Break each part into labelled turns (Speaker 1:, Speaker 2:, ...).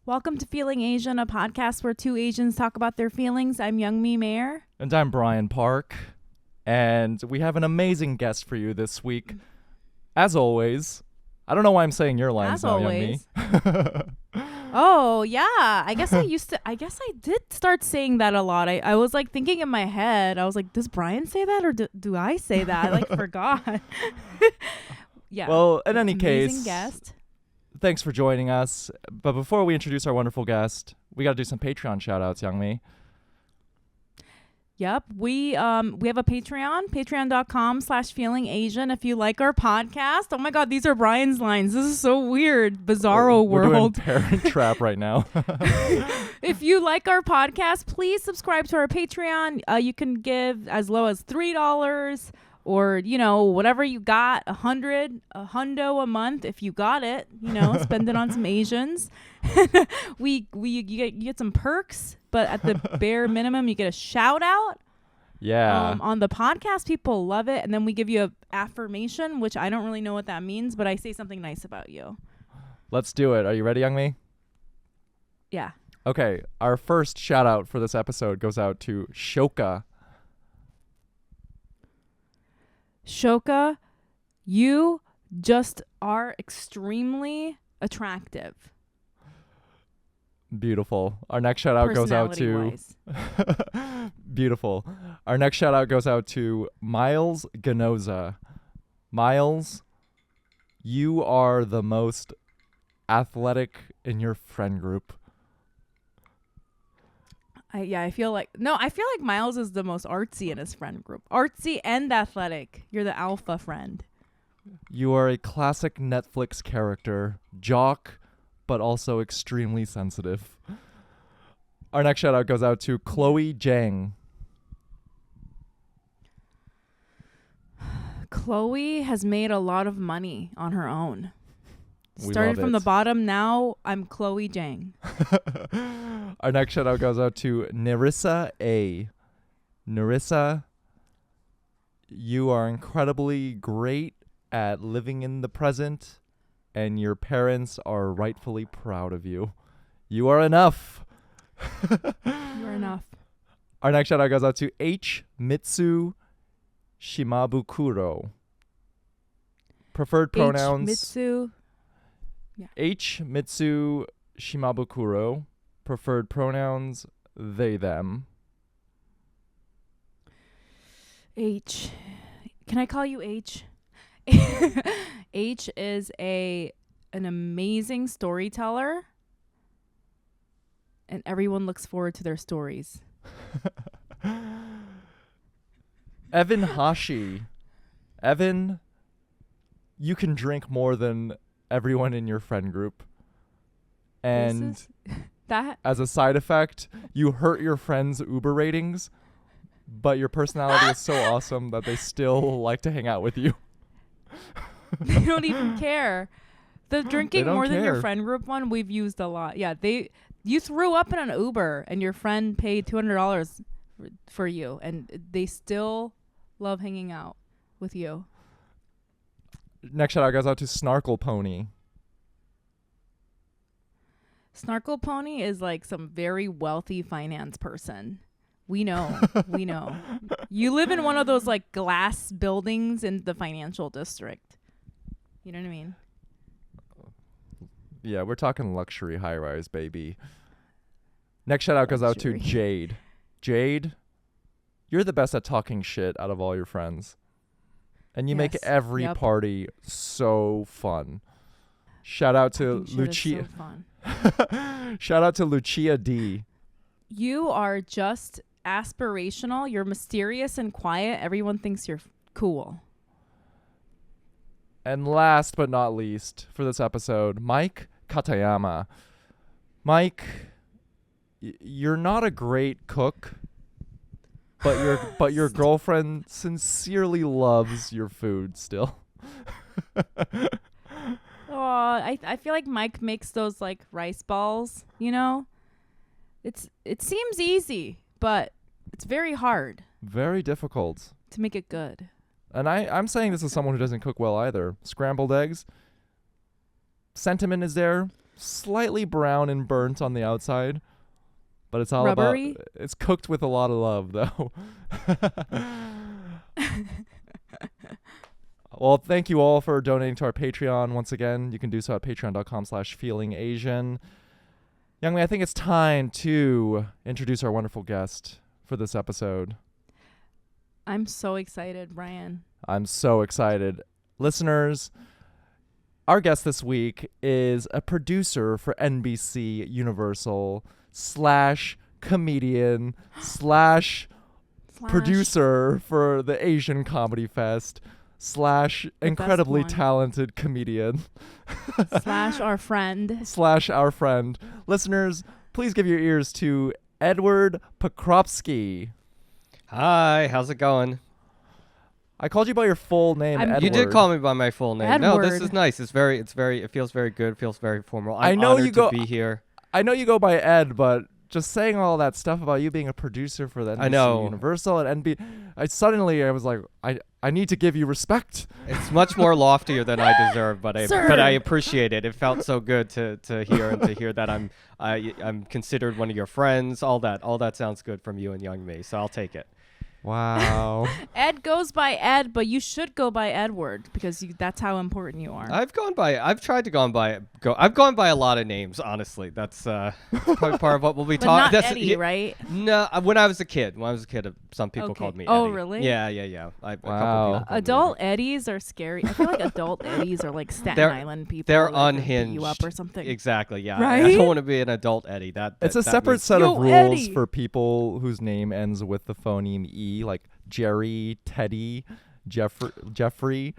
Speaker 1: Welcome to Feeling Asian, a podcast where two Asians talk about their feelings. I'm Youngmi Mayer.
Speaker 2: And I'm Brian Park. And we have an amazing guest for you this week. As always. I don't know why I'm saying your lines now, Youngmi.
Speaker 1: Oh, yeah. I guess I did start saying that a lot. I was like thinking in my head, I was like, does Brian say that or do I say that? I like forgot. Yeah.
Speaker 2: Well, in any
Speaker 1: amazing
Speaker 2: case,
Speaker 1: guest.
Speaker 2: Thanks for joining us. But before we introduce our wonderful guest, we got to do some Patreon shout-outs, Youngmi.
Speaker 1: Yep. We have a Patreon, patreon.com/feelingasian. If you like our podcast. Oh my God, these are Brian's lines. This is so weird. Bizarro
Speaker 2: We're
Speaker 1: world.
Speaker 2: doing Parent Trap right now.
Speaker 1: If you like our podcast, please subscribe to our Patreon. You can give as low as $3 or, whatever you got, a hundo a month. If you got it, spend it on some Asians. You get some perks, but at the bare minimum, you get a shout out.
Speaker 2: Yeah.
Speaker 1: On the podcast, people love it. And then we give you an affirmation, which I don't really know what that means, but I say something nice about you.
Speaker 2: Let's do it. Are you ready, Youngmi?
Speaker 1: Yeah.
Speaker 2: Okay. Our first shout out for this episode goes out to Shoka.
Speaker 1: Shoka, you just are extremely attractive.
Speaker 2: Beautiful. Our next shout out goes out to Beautiful. Our next shout out goes out to Miles Ganoza. Miles, you are the most athletic in your friend group.
Speaker 1: I feel like Miles is the most artsy in his friend group. Artsy and athletic. You're the alpha friend.
Speaker 2: You are a classic Netflix character, jock, but also extremely sensitive. Our next shout out goes out to Chloe Jang.
Speaker 1: Chloe has made a lot of money on her own.
Speaker 2: We
Speaker 1: Started
Speaker 2: love
Speaker 1: from
Speaker 2: it.
Speaker 1: the bottom. Now I'm Chloe Jang.
Speaker 2: Our next shout out goes out to Narissa A. Narissa, you are incredibly great at living in the present, and your parents are rightfully proud of you. You are enough.
Speaker 1: You're enough.
Speaker 2: Our next shout out goes out to H. Mitsu Shimabukuro. Preferred pronouns.
Speaker 1: Mitsu. Yeah.
Speaker 2: H. Mitsu Shimabukuro. Preferred pronouns, they, them.
Speaker 1: H. Can I call you H? H is an amazing storyteller, and everyone looks forward to their stories.
Speaker 2: Evan Hashi. Evan, you can drink more than everyone in your friend group. And
Speaker 1: that
Speaker 2: as a side effect, you hurt your friends' Uber ratings, but your personality is so awesome that they still like to hang out with you.
Speaker 1: they don't even care. The drinking more than your
Speaker 2: care.
Speaker 1: friend group one we've used a lot. Yeah, you threw up in an Uber and your friend paid $200 for you, and they still love hanging out with you.
Speaker 2: Next shout out goes out to Snarkle Pony.
Speaker 1: Snarkle Pony is like some very wealthy finance person. We know. We know. You live in one of those like glass buildings in the financial district. You know what I mean?
Speaker 2: Yeah, we're talking luxury high-rise, baby. Next shout out goes out to Jade. Jade, you're the best at talking shit out of all your friends. And you make every party so fun. Shout out to Lucia. Shout out to Lucia D.
Speaker 1: You are just aspirational. You're mysterious and quiet. Everyone thinks you're cool.
Speaker 2: And last but not least for this episode, Mike Katayama. Mike, you're not a great cook, but your girlfriend sincerely loves your food still.
Speaker 1: Oh, I feel like Mike makes those like rice balls, It seems easy, but it's very hard.
Speaker 2: Very difficult.
Speaker 1: To make it good.
Speaker 2: And I'm saying this as someone who doesn't cook well either. Scrambled eggs. Sentiment is there. slightly brown and burnt on the outside, but it's all
Speaker 1: Rubbery?
Speaker 2: about. It's cooked with a lot of love, though. Well, thank you all for donating to our Patreon. Once again, you can do so at patreon.com/feelingasian. Youngmi, I think it's time to introduce our wonderful guest for this episode.
Speaker 1: I'm so excited, Brian.
Speaker 2: I'm so excited. Listeners, our guest this week is a producer for NBC Universal / comedian / producer for the Asian Comedy Fest / incredibly talented comedian
Speaker 1: / our friend
Speaker 2: / our friend. Listeners, please give your ears to Edward Pokropski.
Speaker 3: Hi, how's it going?
Speaker 2: I called you by your full name, Edward.
Speaker 3: You did call me by my full name.
Speaker 1: Edward.
Speaker 3: No, this is nice. It feels very good. It feels very formal. I'm
Speaker 2: I know
Speaker 3: honored
Speaker 2: you go,
Speaker 3: to be here.
Speaker 2: I know you go by Ed, but just saying all that stuff about you being a producer for the NBC Universal and NB, I was like, I need to give you respect.
Speaker 3: It's much more loftier than I deserve, but I appreciate it. It felt so good to hear and to hear that I'm considered one of your friends. All that sounds good from you and young me. So I'll take it.
Speaker 2: Wow.
Speaker 1: Ed goes by Ed, but you should go by Edward because that's how important you are.
Speaker 3: I've gone by a lot of names, honestly. That's probably part of what we'll be talking.
Speaker 1: Not Eddie, right?
Speaker 3: No, when I was a kid, some people called me Eddie.
Speaker 1: Oh, really?
Speaker 3: Yeah.
Speaker 2: Wow.
Speaker 3: A couple people called
Speaker 1: Adult Eddies are scary. I feel like adult Eddies are like Staten Island people.
Speaker 3: They're
Speaker 1: like
Speaker 3: unhinged.
Speaker 1: beat you up or something.
Speaker 3: Exactly. Yeah.
Speaker 1: Right?
Speaker 3: I don't want to be an adult Eddie.
Speaker 2: It's a separate set of rules for people whose name ends with the phoneme E, like Jerry, Teddy, Jeffrey.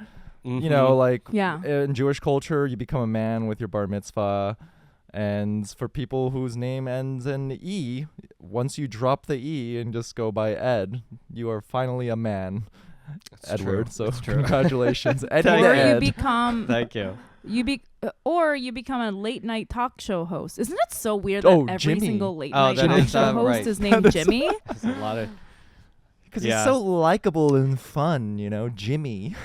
Speaker 3: Mm-hmm.
Speaker 2: You know, like
Speaker 1: yeah.
Speaker 2: In Jewish culture, you become a man with your bar mitzvah. And for people whose name ends in E, once you drop the E and just go by Ed, you are finally a man.
Speaker 3: That's
Speaker 2: Edward.
Speaker 3: True.
Speaker 2: So
Speaker 3: That's true.
Speaker 2: Congratulations. Eddie
Speaker 1: Or
Speaker 2: Ed.
Speaker 1: you become
Speaker 3: Thank you.
Speaker 1: Or you become a late night talk show host. Isn't it so weird that every
Speaker 2: Jimmy.
Speaker 1: single late night
Speaker 3: that
Speaker 1: talk
Speaker 3: is,
Speaker 1: show host
Speaker 3: right.
Speaker 1: is named Jimmy?
Speaker 3: There's a lot of.
Speaker 2: Because he's so likable and fun, Jimmy.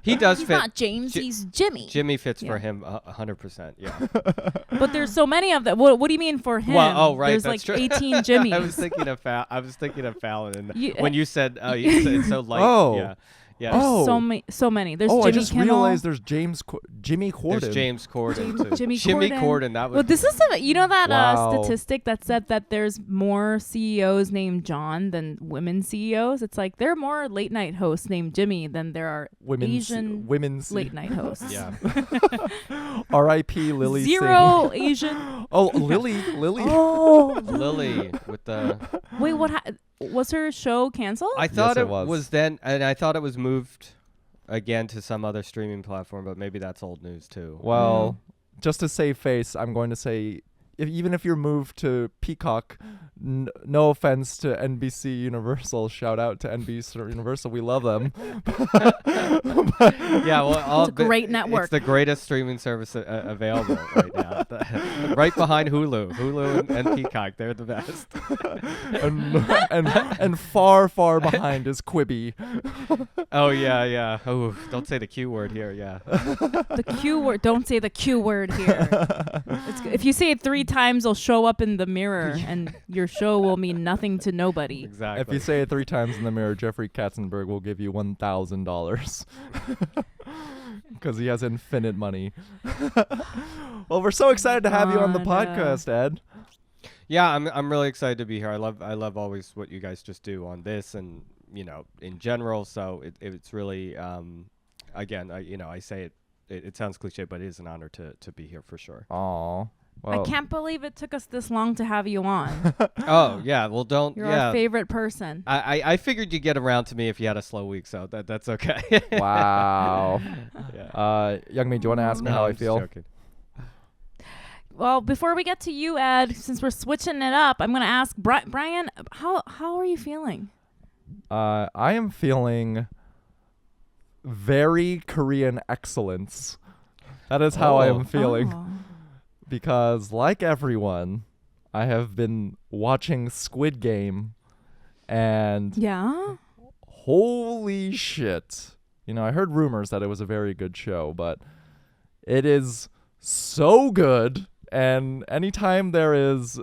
Speaker 3: He does
Speaker 1: He's
Speaker 3: fit.
Speaker 1: not James, he's Jimmy.
Speaker 3: Jimmy fits for him 100%. Yeah.
Speaker 1: But there's so many of them. What do you mean for him?
Speaker 3: Well, right.
Speaker 1: There's
Speaker 3: that's
Speaker 1: like
Speaker 3: true.
Speaker 1: 18 Jimmys.
Speaker 3: I was thinking of Fallon and when you said it's so light.
Speaker 2: Oh.
Speaker 3: Yeah. Yeah.
Speaker 1: There's so many. There's Jimmy
Speaker 2: I just
Speaker 1: Kimmel.
Speaker 2: realized there's Jimmy Corden.
Speaker 3: There's James Corden too.
Speaker 1: Jimmy
Speaker 3: Corden. That was.
Speaker 1: Well, this is that
Speaker 2: Wow.
Speaker 1: statistic that said that there's more CEOs named John than women CEOs. It's like there are more late night hosts named Jimmy than there are
Speaker 2: women's
Speaker 1: late night hosts.
Speaker 3: Yeah.
Speaker 2: R.I.P. Lily.
Speaker 1: Zero
Speaker 2: Singh.
Speaker 1: Asian.
Speaker 2: Oh, Lily.
Speaker 1: Oh,
Speaker 3: Lily with the.
Speaker 1: wait, was her show canceled?
Speaker 3: I thought
Speaker 2: Yes,
Speaker 3: it was then, and I thought it was moved again to some other streaming platform, but maybe that's old news too.
Speaker 2: Well, just to save face, I'm going to say, even if you're moved to Peacock, no offense to NBC Universal, shout out to NBC Universal, we love them.
Speaker 3: Yeah, well,
Speaker 1: it's a great network.
Speaker 3: It's the greatest streaming service available right now. Right behind Hulu and Peacock, they're the best.
Speaker 2: and far behind is Quibi.
Speaker 3: Oh yeah. Oh, don't say the Q word here. Yeah.
Speaker 1: The Q word. Don't say the Q word here. If you say it 3 times, it'll show up in the mirror, and your show will mean nothing to nobody.
Speaker 3: Exactly.
Speaker 2: If you say it 3 times in the mirror, Jeffrey Katzenberg will give you $1,000 because he has infinite money. Well, we're so excited to have you on the podcast, Ed.
Speaker 3: Yeah, I'm really excited to be here. I love always what you guys just do on this, and in general. So it's really again, I say it sounds cliche, but it is an honor to be here for sure.
Speaker 2: Aw. Well,
Speaker 1: I can't believe it took us this long to have you on.
Speaker 3: Oh yeah, well don't.
Speaker 1: You're our favorite person.
Speaker 3: I figured you'd get around to me if you had a slow week, so that's okay.
Speaker 2: Wow.
Speaker 3: Yeah.
Speaker 2: Youngmin, do you want to ask me how I feel?
Speaker 3: Joking.
Speaker 1: Well, before we get to you, Ed, since we're switching it up, I'm going to ask Brian, how are you feeling?
Speaker 2: I am feeling very Korean excellence. That is how I am feeling.
Speaker 1: Oh.
Speaker 2: Because, like everyone, I have been watching Squid Game, and
Speaker 1: Yeah?
Speaker 2: holy shit. I heard rumors that it was a very good show, but it is so good. And anytime there is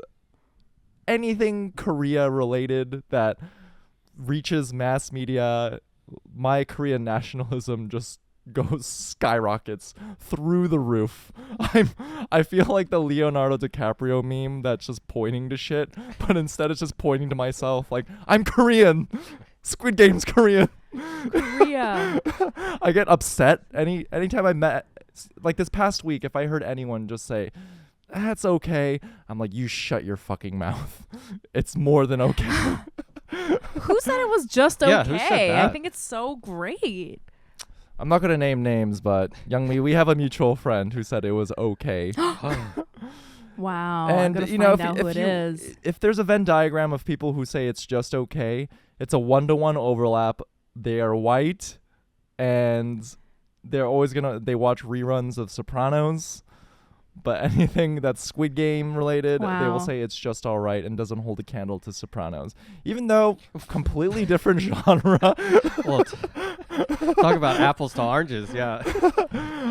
Speaker 2: anything Korea related that reaches mass media, my Korean nationalism just skyrockets through the roof. I feel like the Leonardo DiCaprio meme that's just pointing to shit, but instead it's just pointing to myself like, I'm Korean. Squid Game's Korean.
Speaker 1: Korea.
Speaker 2: I get upset anytime I met, like this past week, if I heard anyone just say, that's okay, I'm like, you shut your fucking mouth. It's more than okay.
Speaker 1: Who said it was just okay?
Speaker 3: Yeah, who said that?
Speaker 1: I think it's so great.
Speaker 2: I'm not going to name names, but Youngmi, we have a mutual friend who said it was okay.
Speaker 1: Wow.
Speaker 2: And
Speaker 1: I'm gonna
Speaker 2: you know,
Speaker 1: find out who it is.
Speaker 2: if there's a Venn diagram of people who say it's just okay, it's a 1-to-1 overlap. They are white, and they're always they watch reruns of Sopranos. But anything that's Squid Game related, they will
Speaker 1: Wow.
Speaker 2: say it's just all right and doesn't hold a candle to Sopranos. Even though completely different genre.
Speaker 3: Well, talk about apples to oranges, yeah.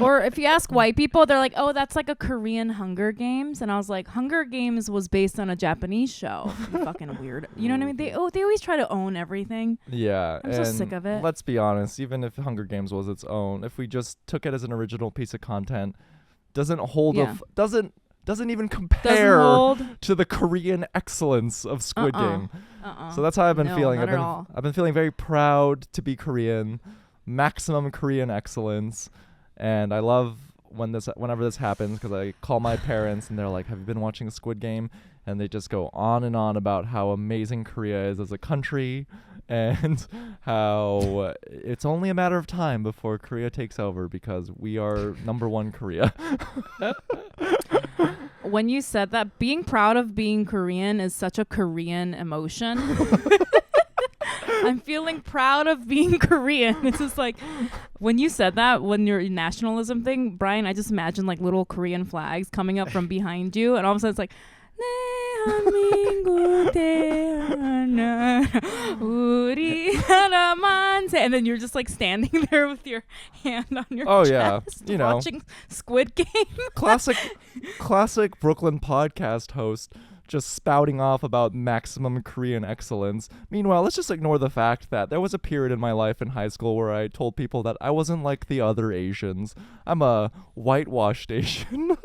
Speaker 1: Or if you ask white people, they're like, oh, that's like a Korean Hunger Games. And I was like, Hunger Games was based on a Japanese show. You fucking weird. You know what I mean? They always try to own everything.
Speaker 2: Yeah.
Speaker 1: I'm so sick of it.
Speaker 2: Let's be honest, even if Hunger Games was its own, if we just took it as an original piece of content, doesn't hold doesn't even compare to the Korean excellence of Squid Game. So that's how I've been feeling. I've been feeling very proud to be Korean, maximum Korean excellence, and I love whenever this happens because I call my parents and they're like, "Have you been watching Squid Game?" And they just go on and on about how amazing Korea is as a country and how it's only a matter of time before Korea takes over because we are number one Korea.
Speaker 1: When you said that, being proud of being Korean is such a Korean emotion. I'm feeling proud of being Korean. It's just like, when you said that, when your nationalism thing, Brian, I just imagine like little Korean flags coming up from behind you, and all of a sudden it's like, and then you're just like standing there with your hand on your chest,
Speaker 2: you know,
Speaker 1: watching Squid Game.
Speaker 2: classic Brooklyn podcast host just spouting off about maximum Korean excellence. Meanwhile, let's just ignore the fact that there was a period in my life in high school where I told people that I wasn't like the other Asians. I'm a whitewashed Asian.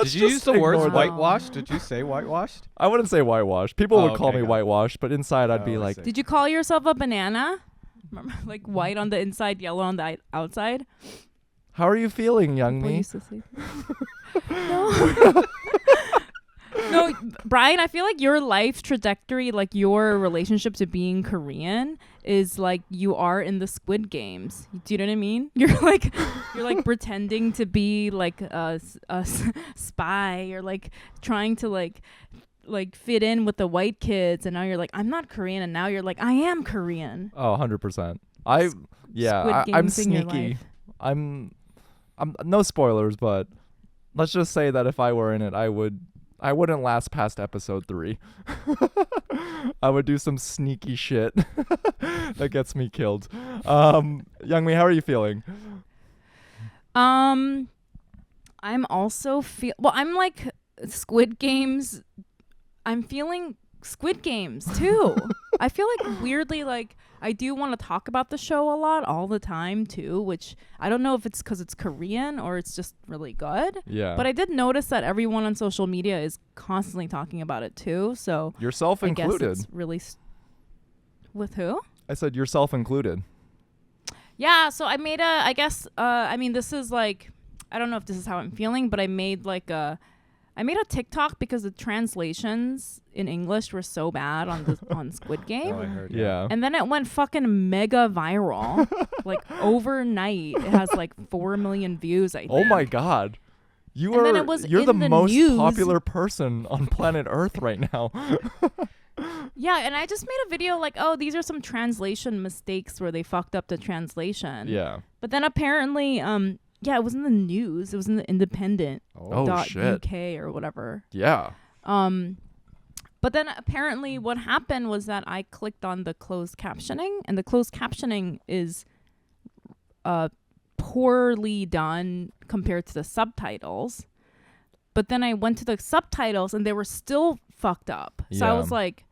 Speaker 3: Did you use the words whitewashed? Did you say whitewashed?
Speaker 2: I wouldn't say whitewashed. People would call me whitewashed, but inside I'd be like...
Speaker 1: Did you call yourself a banana? Remember, like white on the inside, yellow on the outside?
Speaker 2: How are you feeling, young
Speaker 1: People
Speaker 2: me?
Speaker 1: used to say no. No, Brian, I feel like your life trajectory, like your relationship to being Korean is like you are in the Squid Games. Do you know what I mean? You're like pretending to be like a spy, or like trying to like fit in with the white kids, and now you're like, I'm not Korean, and now you're like, I am Korean.
Speaker 2: Oh, 100%. I'm sneaky. I'm no spoilers, but let's just say that if I were in it, I wouldn't last past episode 3. I would do some sneaky shit that gets me killed. Youngmi, how are you feeling?
Speaker 1: I'm also I'm like Squid Games. I'm feeling Squid Games too. I feel like weirdly, like I do want to talk about the show a lot all the time too, which I don't know if it's because it's Korean or it's just really good.
Speaker 2: Yeah.
Speaker 1: But I did notice that everyone on social media is constantly talking about it too. So
Speaker 2: yourself included.
Speaker 1: Guess it's really with who?
Speaker 2: I said yourself included.
Speaker 1: Yeah. So I made I mean, this is like, I don't know if this is how I'm feeling, but I made a TikTok because the translations in English were so bad on Squid Game.
Speaker 3: Oh, I heard.
Speaker 2: Yeah.
Speaker 1: And then it went fucking mega viral. Like overnight, it has like 4 million views, I think.
Speaker 2: Oh my God. You're the most popular person on planet Earth right now.
Speaker 1: Yeah, and I just made a video like, oh, these are some translation mistakes where they fucked up the translation.
Speaker 2: Yeah.
Speaker 1: But then apparently, yeah, it was in the news. It was in the Independent.
Speaker 2: Shit.
Speaker 1: UK or whatever.
Speaker 2: Yeah.
Speaker 1: But then apparently what happened was that I clicked on the closed captioning, and the closed captioning is poorly done compared to the subtitles. but then I went to the subtitles and they were still fucked up. So I was like,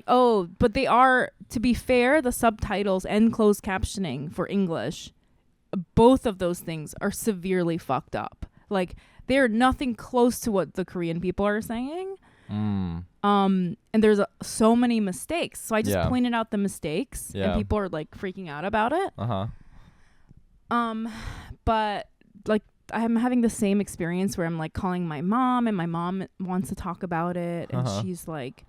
Speaker 1: oh, but they are, to be fair, the subtitles and closed captioning for English, both of those things are severely fucked up. Like, they're nothing close to what the Korean people are saying. And there's so many mistakes. So I just pointed out the mistakes and people are like freaking out about it. But like, I'm having the same experience where I'm like calling my mom and my mom wants to talk about it. And she's like,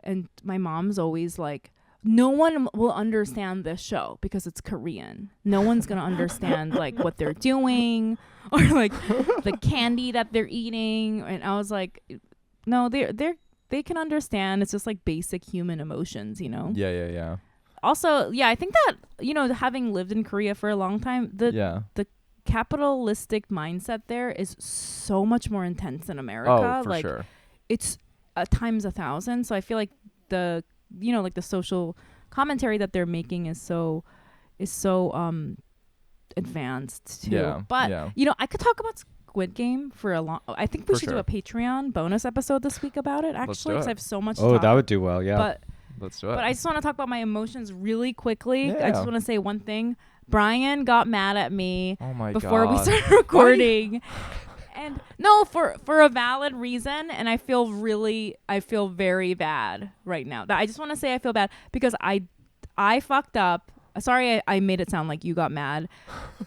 Speaker 1: and my mom's always like, no one will understand this show because it's Korean. No one's going to understand like what they're doing or like the candy that they're eating. And I was like, no, they can understand. It's just like basic human emotions, you know?
Speaker 2: Yeah.
Speaker 1: Also, I think that, you know, having lived in Korea for a long time, the capitalistic mindset there is so much more intense than America.
Speaker 2: Oh, for sure.
Speaker 1: It's times 1,000. So I feel like the, you know, like the social commentary that they're making is so advanced too.
Speaker 2: Yeah,
Speaker 1: but you know, I could talk about Squid Game for a long. I think we should do a Patreon bonus episode this week about it. Actually, because I have so much.
Speaker 3: Oh, that would do well. Yeah.
Speaker 1: But
Speaker 2: let's do it.
Speaker 1: But I just want to talk about my emotions really quickly.
Speaker 2: Yeah.
Speaker 1: I just want to say one thing. Brian got mad at me before we started recording. And no, for a valid reason, and I feel very bad right now. I just want to say I feel bad because I fucked up. Sorry, I made it sound like you got mad.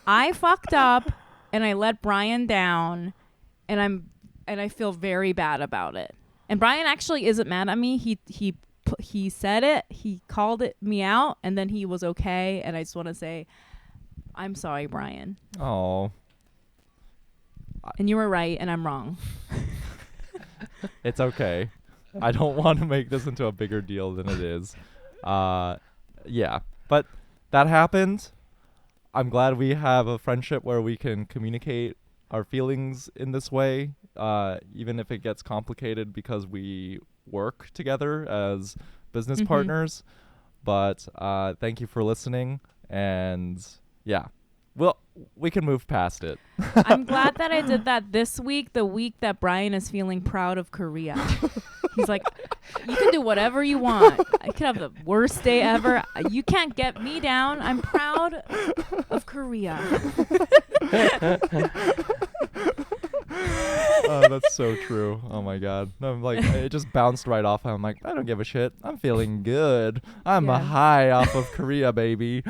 Speaker 1: I fucked up and I let Brian down, and I feel very bad about it. And Brian actually isn't mad at me. He said it. He called me out, and then he was okay. And I just want to say, I'm sorry, Brian.
Speaker 2: Oh.
Speaker 1: And you were right, and I'm wrong.
Speaker 2: It's okay. I don't want to make this into a bigger deal than it is. Yeah, but that happened. I'm glad we have a friendship where we can communicate our feelings in this way, even if it gets complicated because we work together as business partners. But thank you for listening, and yeah. Well, we can move past it.
Speaker 1: I'm glad that I did that this week, the week that Brian is feeling proud of Korea. He's like, you can do whatever you want. I could have the worst day ever. You can't get me down. I'm proud of Korea.
Speaker 2: Oh, that's so true. Oh my God. I'm like, it just bounced right off. I'm like, I don't give a shit. I'm feeling good. I'm high off of Korea, baby.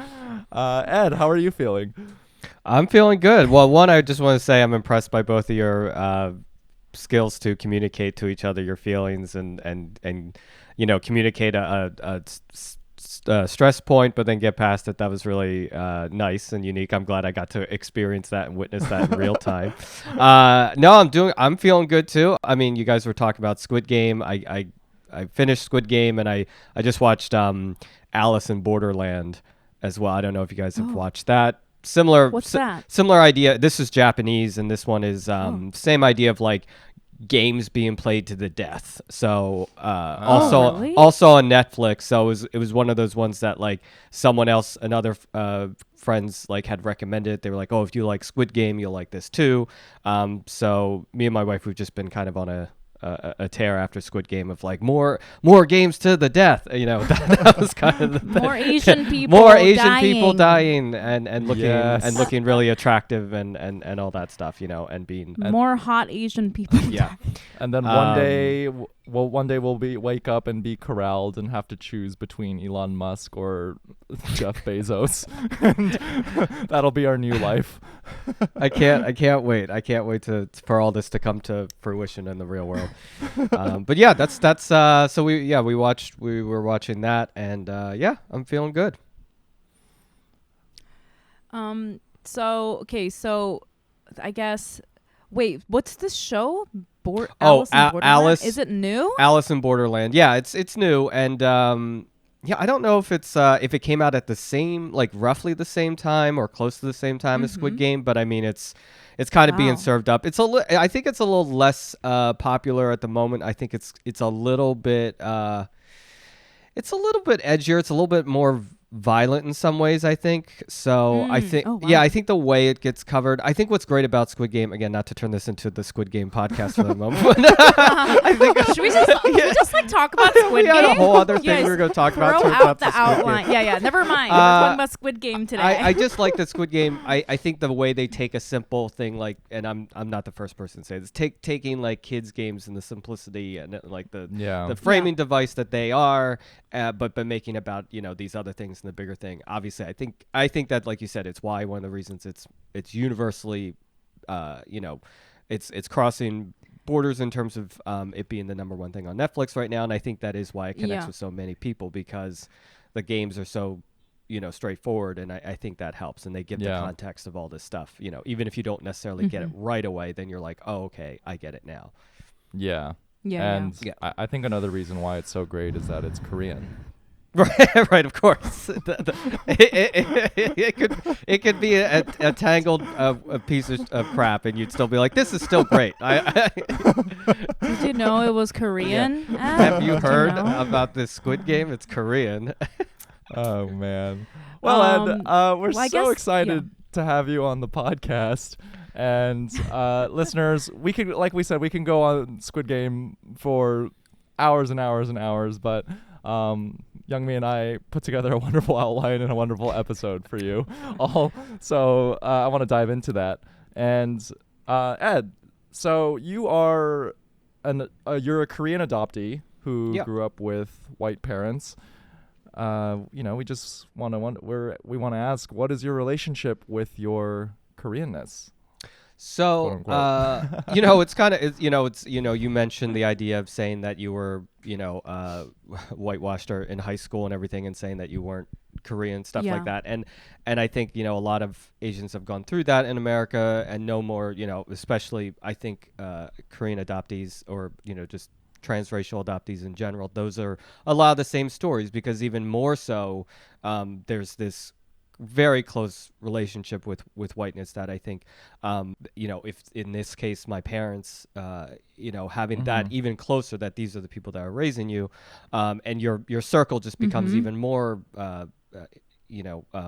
Speaker 2: Ed, how are you feeling?
Speaker 3: I'm feeling good. Well, one, I just want to say I'm impressed by both of your skills to communicate to each other your feelings and you know, communicate a stress point, but then get past it. That was really nice and unique. I'm glad I got to experience that and witness that in real time. No, I'm feeling good too. I mean, you guys were talking about Squid Game. I finished Squid Game, and I just watched Alice in Borderland as well. I don't know if you guys have watched that.
Speaker 1: What's that?
Speaker 3: Similar idea. This is Japanese, and this one is same idea of like games being played to the death. So
Speaker 1: really?
Speaker 3: also on Netflix. So it was one of those ones that like someone else, another friends like had recommended. They were like, oh, if you like Squid Game, you'll like this too. So me and my wife, we've just been kind of on a tear after Squid Game of like more games to the death. You know, that was kind of the thing.
Speaker 1: More Asian people
Speaker 3: dying and looking and looking really attractive and all that stuff, you know, and being
Speaker 1: more hot Asian people.
Speaker 3: Yeah.
Speaker 2: And then one day we'll wake up and be corralled and have to choose between Elon Musk or Jeff Bezos. And that'll be our new life.
Speaker 3: I can't wait. I can't wait for all this to come to fruition in the real world. But yeah, that's so we were watching that, and I'm feeling good.
Speaker 1: So I guess what's this show?
Speaker 3: Alice.
Speaker 1: Is it new?
Speaker 3: Alice in Borderland. Yeah, it's new, and I don't know if it came out at the same, like roughly the same time or close to the same time as Squid Game, but I mean it's kind of being served up. I think it's a little less popular at the moment. I think it's a little bit edgier. It's a little bit more violent in some ways, I think. So I think,
Speaker 1: Oh, wow.
Speaker 3: I think the way it gets covered, I think what's great about Squid Game, again, not to turn this into the Squid Game podcast for the moment, but I think
Speaker 1: Should we just like talk about Squid
Speaker 3: we
Speaker 1: Game?
Speaker 3: had a whole other thing
Speaker 1: Yes.
Speaker 3: we were going to talk about.
Speaker 1: Throw
Speaker 3: turns
Speaker 1: out
Speaker 3: to
Speaker 1: the
Speaker 3: Squid Game.
Speaker 1: outline. Yeah, never mind. We're talking about Squid Game today.
Speaker 3: I just like the Squid Game. I think the way they take a simple thing like, and I'm not the first person to say this, taking like kids games and the simplicity and like the framing device that they are, but making about these other things and the bigger thing. Obviously, I think that, like you said, it's why one of the reasons it's universally, it's crossing borders in terms of it being the number one thing on Netflix right now, and I think that is why it connects with so many people, because the games are so straightforward, and I think that helps, and they give the context of all this stuff. Even if you don't necessarily get it right away, then you're like, oh, okay, I get it now.
Speaker 2: Yeah. I think another reason why it's so great is that it's Korean.
Speaker 3: Right, of course. It could be a tangled a piece of crap, and you'd still be like, "This is still great."
Speaker 1: Did you know it was Korean?
Speaker 3: Yeah. Have you heard about this Squid Game? It's Korean.
Speaker 2: Oh man. Well, Ed, we're so excited to have you on the podcast. And listeners, we can go on Squid Game for hours and hours and hours, but Youngmi and I put together a wonderful outline and a wonderful episode for you all. So I want to dive into that. And Ed, so you are you're a Korean adoptee who grew up with white parents. We just want to ask, what is your relationship with your Koreanness?
Speaker 3: So, it's kind of, you mentioned the idea of saying that you were, whitewashed in high school and everything, and saying that you weren't Korean, stuff like that. And I think, a lot of Asians have gone through that in America and know more, especially I think Korean adoptees or, just transracial adoptees in general. Those are a lot of the same stories, because even more so, there's this very close relationship with whiteness that I think, if in this case my parents, having that even closer, that these are the people that are raising you, and your circle just becomes even more,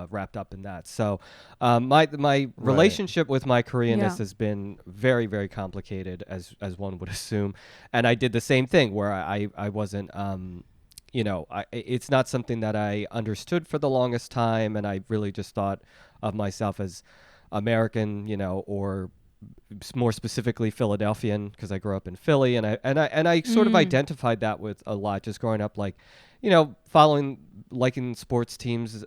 Speaker 3: wrapped up in that. So my relationship with my Koreanness has been very, very complicated, as one would assume, and I did the same thing where I wasn't. It's not something that I understood for the longest time, and I really just thought of myself as American, or more specifically Philadelphian, because I grew up in Philly, and I sort of identified that with a lot, just growing up, like, liking sports teams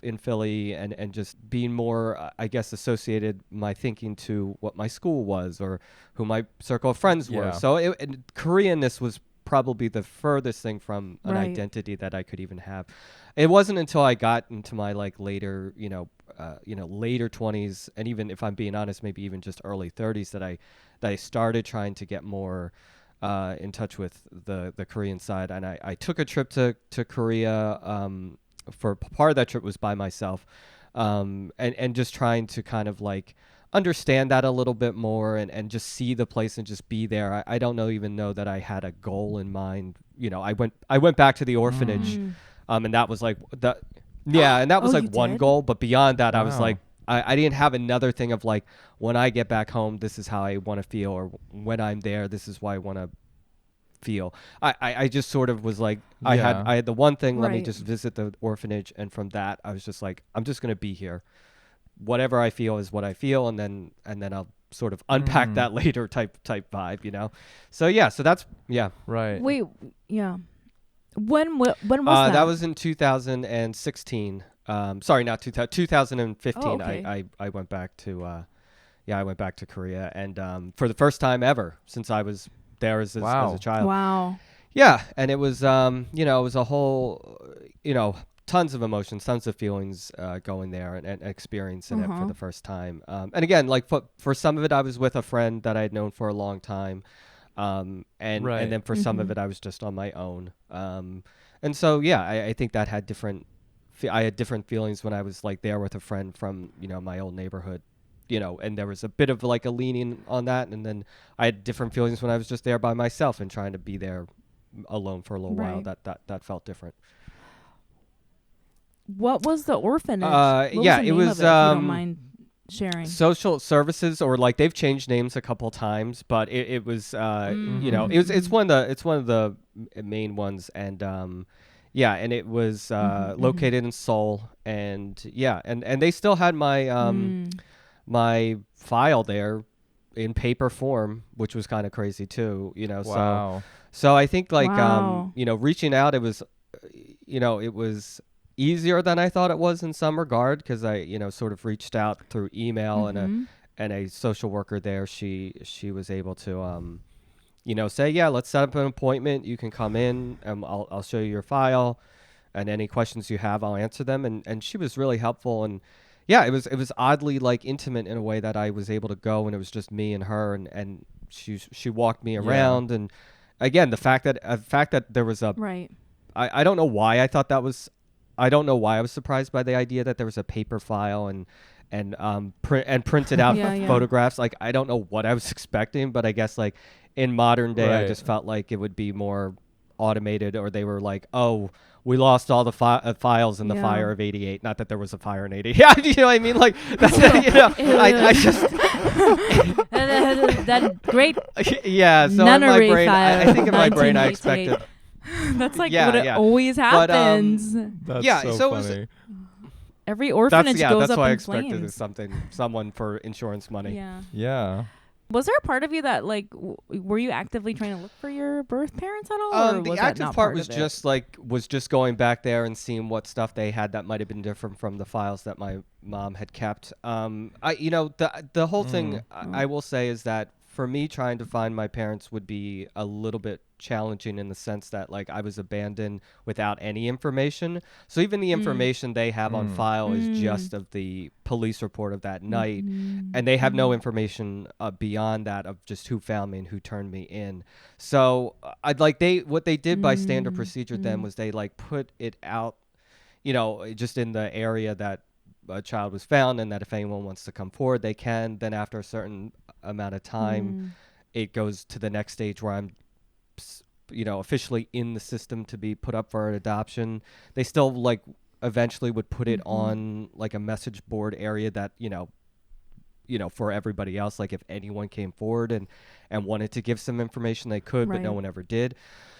Speaker 3: in Philly, and just being more, I guess, associated my thinking to what my school was or who my circle of friends were. So Koreanness was probably the furthest thing from an identity that I could even have. It wasn't until I got into my later, later 20s, and even if I'm being honest, maybe even just early 30s, that I started trying to get more in touch with the Korean side. And I took a trip to Korea. For part of that trip was by myself, and just trying to kind of understand that a little bit more, and just see the place and just be there. I don't even know that I had a goal in mind. I went back to the orphanage, and that was and that was one goal. But beyond that, I was I didn't have another thing of when I get back home, this is how I want to feel, or when I'm there, this is why I want to feel. I just sort of was I had the one thing, let me just visit the orphanage, and from that I was just I'm just gonna be here. Whatever I feel is what I feel, and then I'll sort of unpack that later type vibe, So so that's
Speaker 2: right.
Speaker 1: Wait, when was that?
Speaker 3: That was in 2016. Sorry, not 2015.
Speaker 1: Oh, okay.
Speaker 3: I went back to I went back to Korea, and for the first time ever since I was there as a child.
Speaker 1: Wow.
Speaker 3: Yeah, and it was it was a whole tons of emotions, tons of feelings going there and experiencing it for the first time. And again, for some of it, I was with a friend that I had known for a long time. And then for some of it, I was just on my own. And so, I think that had I had different feelings when I was there with a friend from, my old neighborhood, and there was a bit of a leaning on that. And then I had different feelings when I was just there by myself and trying to be there alone for a little while. That felt different.
Speaker 1: What was the orphanage? What was
Speaker 3: yeah,
Speaker 1: the
Speaker 3: it
Speaker 1: name
Speaker 3: was
Speaker 1: of it, if you don't mind sharing.
Speaker 3: social services, or like they've changed names a couple times, but it was you know, it's one of the main ones, and yeah, and it was located in Seoul, and yeah, and they still had my my file there in paper form, which was kind of crazy too, you know.
Speaker 2: Wow.
Speaker 3: So I think like
Speaker 1: Wow.
Speaker 3: you know, reaching out, it was you know, it was easier than I thought it was in some regard, because I, you know, sort of reached out through email, and a social worker there, she was able to you know, say, yeah, let's set up an appointment, you can come in, and I'll show you your file, and any questions you have, I'll answer them, and she was really helpful. And yeah, it was oddly like intimate in a way, that I was able to go and it was just me and her, and she walked me around. And again, the fact that there was a
Speaker 1: Right.
Speaker 3: I don't know why I thought that was, I don't know why I was surprised by the idea that there was a paper file and printed out
Speaker 1: Yeah.
Speaker 3: photographs. Like, I don't know what I was expecting, but I guess like in modern day, I
Speaker 2: Right.
Speaker 3: just felt like it would be more automated, or they were like, oh, we lost all the files in the
Speaker 1: Yeah.
Speaker 3: fire of '88. Not that there was a fire in '88. Yeah, you know what I mean? Like, that's, you know, I just
Speaker 1: that great.
Speaker 3: yeah. So in my
Speaker 1: Nunnery
Speaker 3: brain,
Speaker 1: file
Speaker 3: I think in my brain, I
Speaker 1: 1988.
Speaker 3: expected.
Speaker 1: That's like
Speaker 3: Yeah,
Speaker 1: what it
Speaker 3: yeah.
Speaker 1: always
Speaker 3: But,
Speaker 1: happens.
Speaker 2: That's
Speaker 3: Yeah,
Speaker 2: so,
Speaker 3: so it was-
Speaker 2: funny.
Speaker 1: Every orphanage goes
Speaker 3: That's
Speaker 1: up
Speaker 3: what I
Speaker 1: in
Speaker 3: expected, is
Speaker 1: flames.
Speaker 3: someone for insurance money.
Speaker 1: Yeah.
Speaker 2: Yeah.
Speaker 1: Was there a part of you that like were you actively trying to look for your birth parents at all? Or
Speaker 3: The
Speaker 1: was that
Speaker 3: active
Speaker 1: not
Speaker 3: part
Speaker 1: of
Speaker 3: was
Speaker 1: it?
Speaker 3: just going back there and seeing what stuff they had that might have been different from the files that my mom had kept. You know, the whole thing I will say is that for me, trying to find my parents would be a little bit challenging, in the sense that like I was abandoned without any information. So even the information they have on file is just of the police report of that night, and they have no information beyond that, of just who found me and who turned me in. So what they did by standard procedure then was they like put it out, you know, just in the area that a child was found, and that if anyone wants to come forward, they can. Then after a certain amount of time, it goes to the next stage where I'm, you know, officially in the system to be put up for an adoption. They still like eventually would put it on like a message board area that, you know, for everybody else, like if anyone came forward and wanted to give some information, they could, but no
Speaker 1: Right.
Speaker 3: one ever did.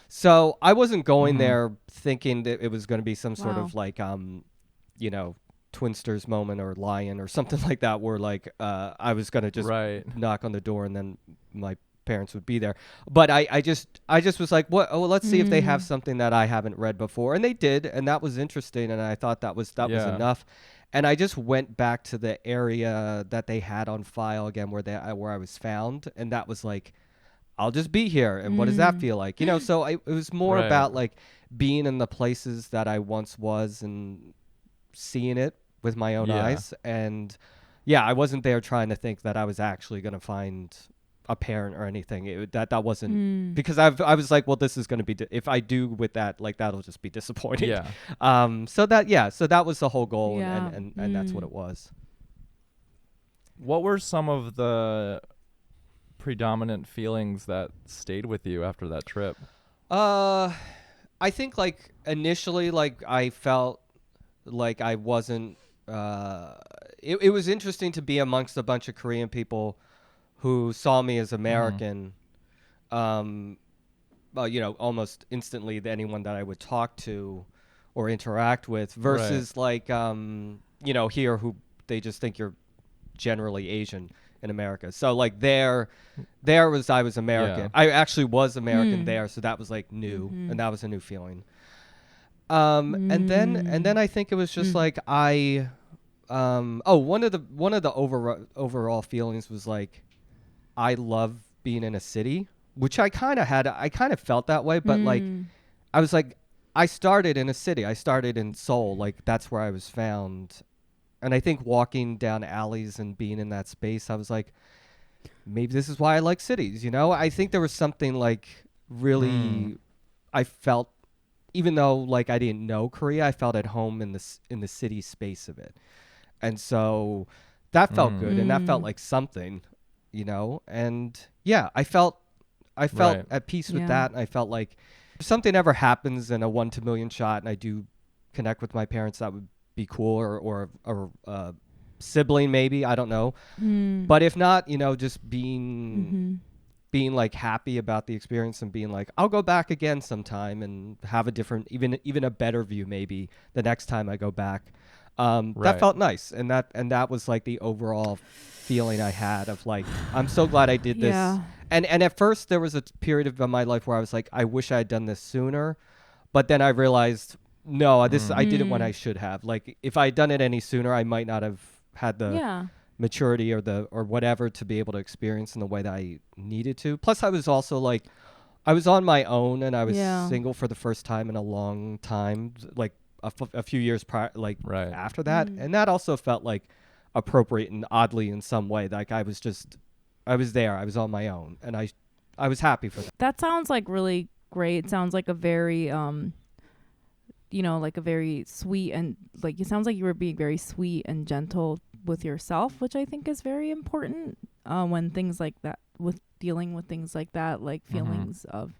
Speaker 3: So I wasn't going there thinking that it was going to be some sort of like, you know, Twinsters moment or Lion or something like that, where like I was going to just knock on the door and then my parents would be there. But I just was like, what? Oh, well, let's see if they have something that I haven't read before, and they did, and that was interesting, and I thought that was enough. And I just went back to the area that they had on file again, where I was found, and that was like, I'll just be here, and what does that feel like? You know, so it was more about like being in the places that I once was and seeing it with my own eyes. And yeah, I wasn't there trying to think that I was actually going to find a parent or anything. That wasn't, because I was like, well, this is going to be if I do with that, like that'll just be disappointing. So that was the whole goal. And that's what it was.
Speaker 2: What were some of the predominant feelings that stayed with you after that trip?
Speaker 3: I think like initially, like I felt like I wasn't, it was interesting to be amongst a bunch of Korean people who saw me as American, well, you know, almost instantly to anyone that I would talk to or interact with, versus like, you know, here who they just think you're generally Asian in America. So like I was American.
Speaker 2: Yeah.
Speaker 3: I actually was American there, so that was like new, and that was a new feeling. And then I think it was just like one of the overall feelings was like, I love being in a city, which I kind of felt that way, but like I was like, I started in a city. I started in Seoul, like that's where I was found. And I think walking down alleys and being in that space, I was like, maybe this is why I like cities, you know? I think there was something like really I felt, even though like I didn't know Korea, I felt at home in the city space of it. And so that felt good, and that felt like something, you know? And yeah, I felt at peace with that. And I felt like if something ever happens in a 1 to million shot and I do connect with my parents, that would be cool, or sibling maybe, I don't know. But if not, just being like happy about the experience and being like, I'll go back again sometime and have a different, even a better view maybe the next time I go back. That felt nice, and that was like the overall feeling I had of like, I'm so glad I did this.
Speaker 1: Yeah.
Speaker 3: And at first there was a period of my life where I was like, I wish I had done this sooner, but then I realized, no, I did it when I should have. Like, if I had done it any sooner, I might not have had the maturity or whatever to be able to experience in the way that I needed to. Plus, I was also like, I was on my own, and I was single for the first time in a long time, like a few years prior, like after that, and that also felt like appropriate and oddly in some way. Like I was there, I was on my own, and I was happy for that.
Speaker 1: That sounds like really great. It sounds like a very like a very sweet, and like it sounds like you were being very sweet and gentle with yourself, which I think is very important when things like that, with dealing with things like that, like feelings of,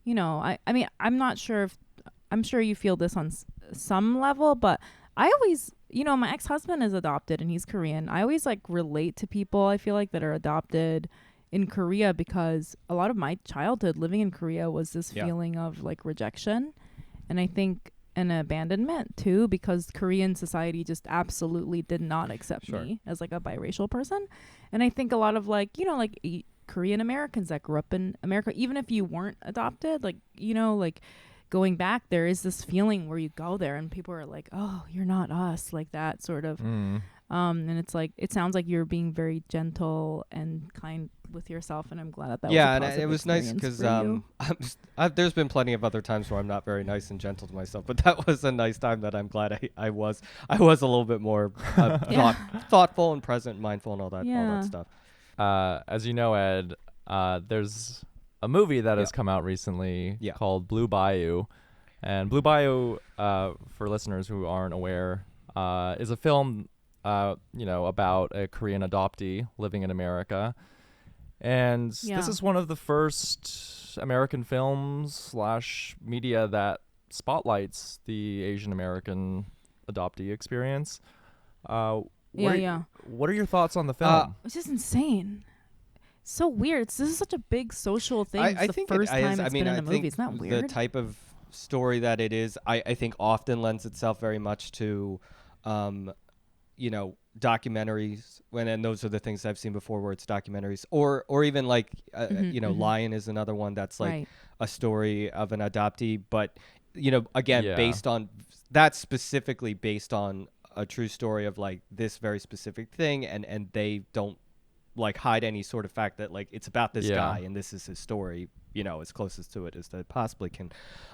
Speaker 1: I mean, I'm sure you feel this on some level, but I always, my ex-husband is adopted and he's Korean. I always like relate to people, I feel like, that are adopted in Korea, because a lot of my childhood living in Korea was this feeling of like rejection, and I think an abandonment too, because Korean society just absolutely did not accept me as like a biracial person. And I think a lot of like, Korean Americans that grew up in America, even if you weren't adopted, like, like going back, there is this feeling where you go there and people are like, oh, you're not us, like that sort of. And it's like, it sounds like you're being very gentle and kind with yourself, and I'm glad that was a positive
Speaker 3: and it was nice because there's been plenty of other times where I'm not very nice and gentle to myself, but that was a nice time that I'm glad I was a little bit more thoughtful and present and mindful and all that stuff.
Speaker 2: As you know, Ed, there's a movie that has come out recently called Blue Bayou, and Blue Bayou, for listeners who aren't aware, is a film about a Korean adoptee living in America. And this is one of the first American films / media that spotlights the Asian American adoptee experience. What are your thoughts on the film?
Speaker 1: Which is insane. So weird. This is such a big social thing.
Speaker 3: I think
Speaker 1: first time it's been in a movie.
Speaker 3: Think
Speaker 1: isn't that weird?
Speaker 3: The type of story that it is, I think often lends itself very much to documentaries, and those are the things I've seen before where it's documentaries, or even like Lion is another one that's like a story of an adoptee, but based on that, specifically based on a true story of like this very specific thing, and they don't like hide any sort of fact that like it's about this guy and this is his story, as closest to it as they possibly can.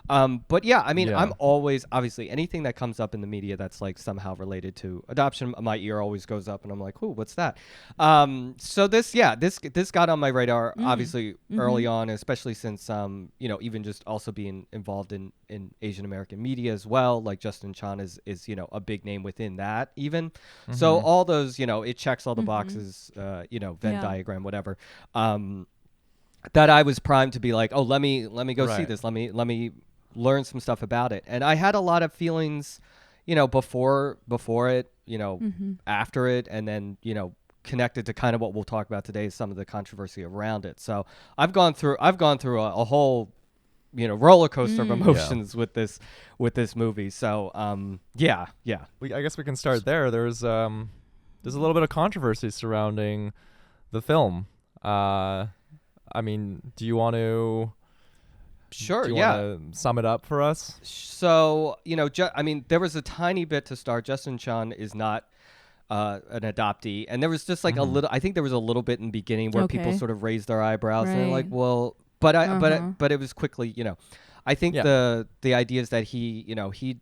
Speaker 3: But I'm always, obviously, anything that comes up in the media that's like somehow related to adoption, my ear always goes up and I'm like, ooh, what's that? So this got on my radar, obviously early on, especially since, even just also being involved in Asian American media as well. Like Justin Chan is a big name within that even. So all those, it checks all the boxes, Venn diagram, whatever. That I was primed to be like, oh, let me go see this. Let me learn some stuff about it. And I had a lot of feelings, before it, after it, and then, connected to kind of what we'll talk about today, some of the controversy around it. So I've gone through a whole, roller coaster of emotions with this movie. So I
Speaker 2: guess we can start there. There's a little bit of controversy surrounding the film. I mean, do you want to?
Speaker 3: Sure.
Speaker 2: Want to sum it up for us?
Speaker 3: So there was a tiny bit to start. Justin Chan is not an adoptee, and there was just like a little. I think there was a little bit in the beginning where people sort of raised their eyebrows and they're like, "Well," but it was quickly. I think the idea is that he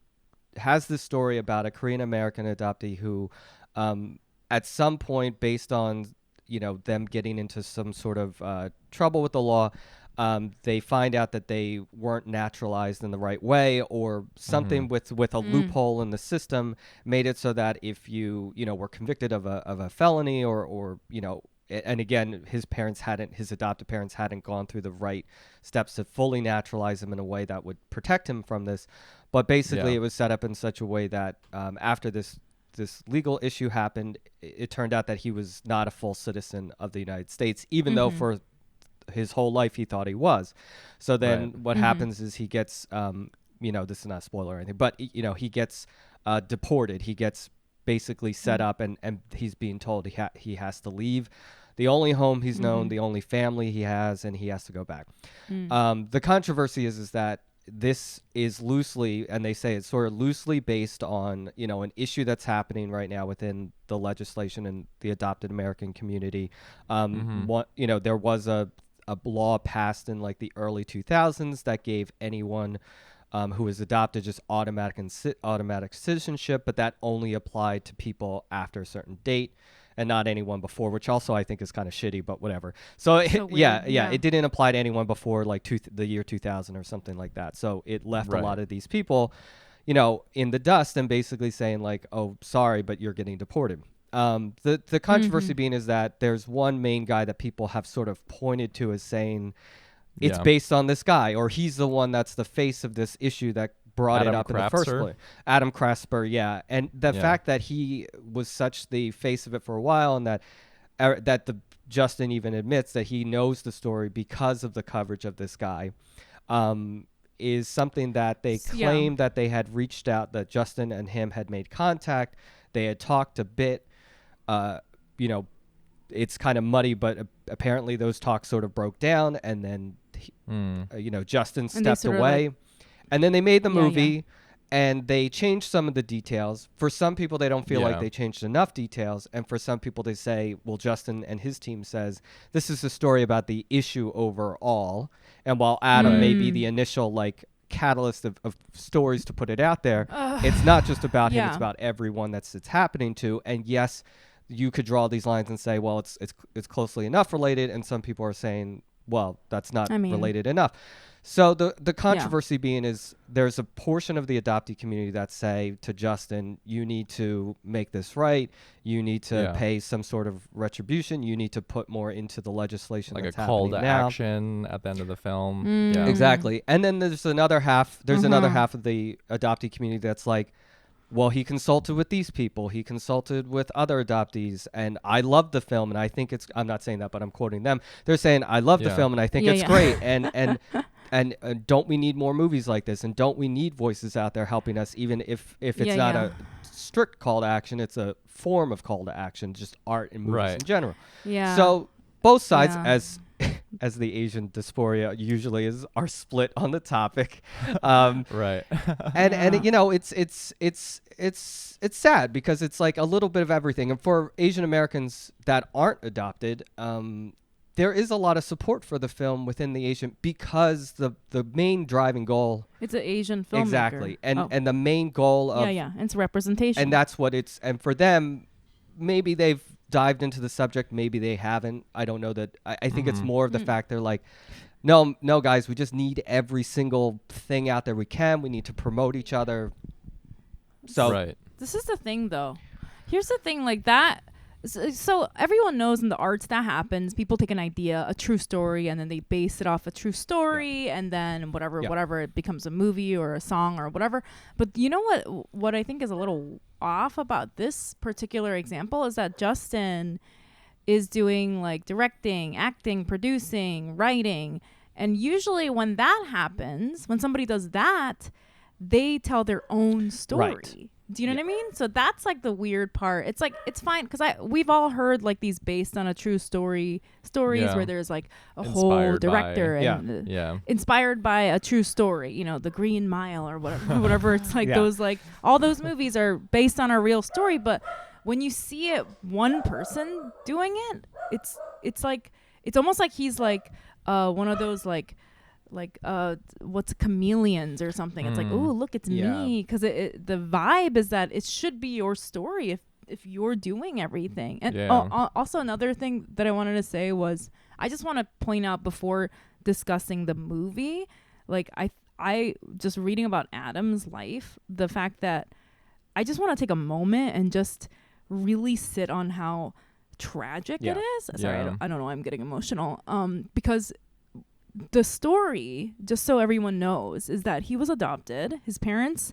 Speaker 3: has this story about a Korean American adoptee who, at some point, based on them getting into some sort of trouble with the law, they find out that they weren't naturalized in the right way, or something with a loophole in the system made it so that if you were convicted of a felony or and again, his adopted parents hadn't gone through the right steps to fully naturalize him in a way that would protect him from this. But basically, it was set up in such a way that after this legal issue happened, it turned out that he was not a full citizen of the United States, even though for his whole life he thought he was. So then what happens is he gets, this is not a spoiler or anything, but he gets deported. He gets basically set up, and he's being told he has to leave the only home he's known, the only family he has, and he has to go back. The controversy is that this is loosely, and they say it's sort of loosely based on, an issue that's happening right now within the legislation and the adopted American community. There was a law passed in like the early 2000s that gave anyone who was adopted just automatic citizenship, but that only applied to people after a certain date and not anyone before, which also I think is kind of shitty, but whatever. So it didn't apply to anyone before like the year 2000 or something like that. So it left a lot of these people, in the dust and basically saying like, oh, sorry, but you're getting deported. The controversy being is that there's one main guy that people have sort of pointed to as saying it's based on this guy, or he's the one that's the face of this issue that brought it up in the first place. Adam Krasper, yeah. And the fact that he was such the face of it for a while, and that Justin even admits that he knows the story because of the coverage of this guy, is something that they claim that they had reached out, that Justin and him had made contact. They had talked a bit. It's kind of muddy, but apparently those talks sort of broke down, and then Justin stepped away. And then they made the movie, and they changed some of the details. For some people, they don't feel like they changed enough details. And for some people, they say, well, Justin and his team says, this is a story about the issue overall. And while Adam may be the initial, like, catalyst of stories to put it out there, it's not just about him. It's about everyone that's happening to. And yes, you could draw these lines and say, well, it's closely enough related. And some people are saying, well, that's not related enough. So the controversy being is there's a portion of the adoptee community that say to Justin, you need to make this right. You need to pay some sort of retribution. You need to put more into the legislation
Speaker 2: like
Speaker 3: that's
Speaker 2: a call to
Speaker 3: now.
Speaker 2: action at the end of the film. Yeah.
Speaker 3: Exactly. And then there's another half. There's another half of the adoptee community that's like, well, he consulted with these people. He consulted with other adoptees. And I love the film. And I think I'm not saying that, but I'm quoting them. They're saying, I love the film and I think it's great. And don't we need more movies like this? And don't we need voices out there helping us, even if it's not a strict call to action, it's a form of call to action, just art and movies in general. Yeah. So both sides, as the Asian dysphoria usually is, are split on the topic.
Speaker 2: Right.
Speaker 3: And it's sad because it's like a little bit of everything. And for Asian Americans that aren't adopted, there is a lot of support for the film within the Asian, because the main driving goal.
Speaker 1: It's an Asian filmmaker.
Speaker 3: Exactly. And the main goal of.
Speaker 1: It's representation.
Speaker 3: And that's what it's. And for them, maybe they've dived into the subject. Maybe they haven't. I don't know that. I think it's more of the fact they're like, no, guys, we just need every single thing out there we can. We need to promote each other. So.
Speaker 1: This is the thing, though. Here's the thing, like that. So everyone knows in the arts that happens. People take an idea, a true story, and then they base it off a true story, and then whatever, it becomes a movie or a song or whatever. But you know what I think is a little off about this particular example is that Justin is doing like directing, acting, producing, writing. And usually when that happens, when somebody does that, they tell their own story. Right. Do you know what I mean? So that's like the weird part. It's like, it's fine because we've all heard like these based on a true stories where there's like a
Speaker 2: inspired
Speaker 1: whole director inspired by a true story, The Green Mile or whatever. It's like those, like all those movies are based on a real story. But when you see it, one person doing it, it's like, it's almost like he's like one of those what's chameleons or something. It's like, oh, look, it's me, because the vibe is that it should be your story if you're doing everything. And also another thing that I wanted to say was, I just want to point out before discussing the movie, like I just reading about Adam's life, the fact that I just want to take a moment and just really sit on how tragic
Speaker 3: Yeah.
Speaker 1: it is. Sorry,
Speaker 2: Yeah.
Speaker 1: I don't know. I'm getting emotional. Because the story, just so everyone knows, is that he was adopted. His parents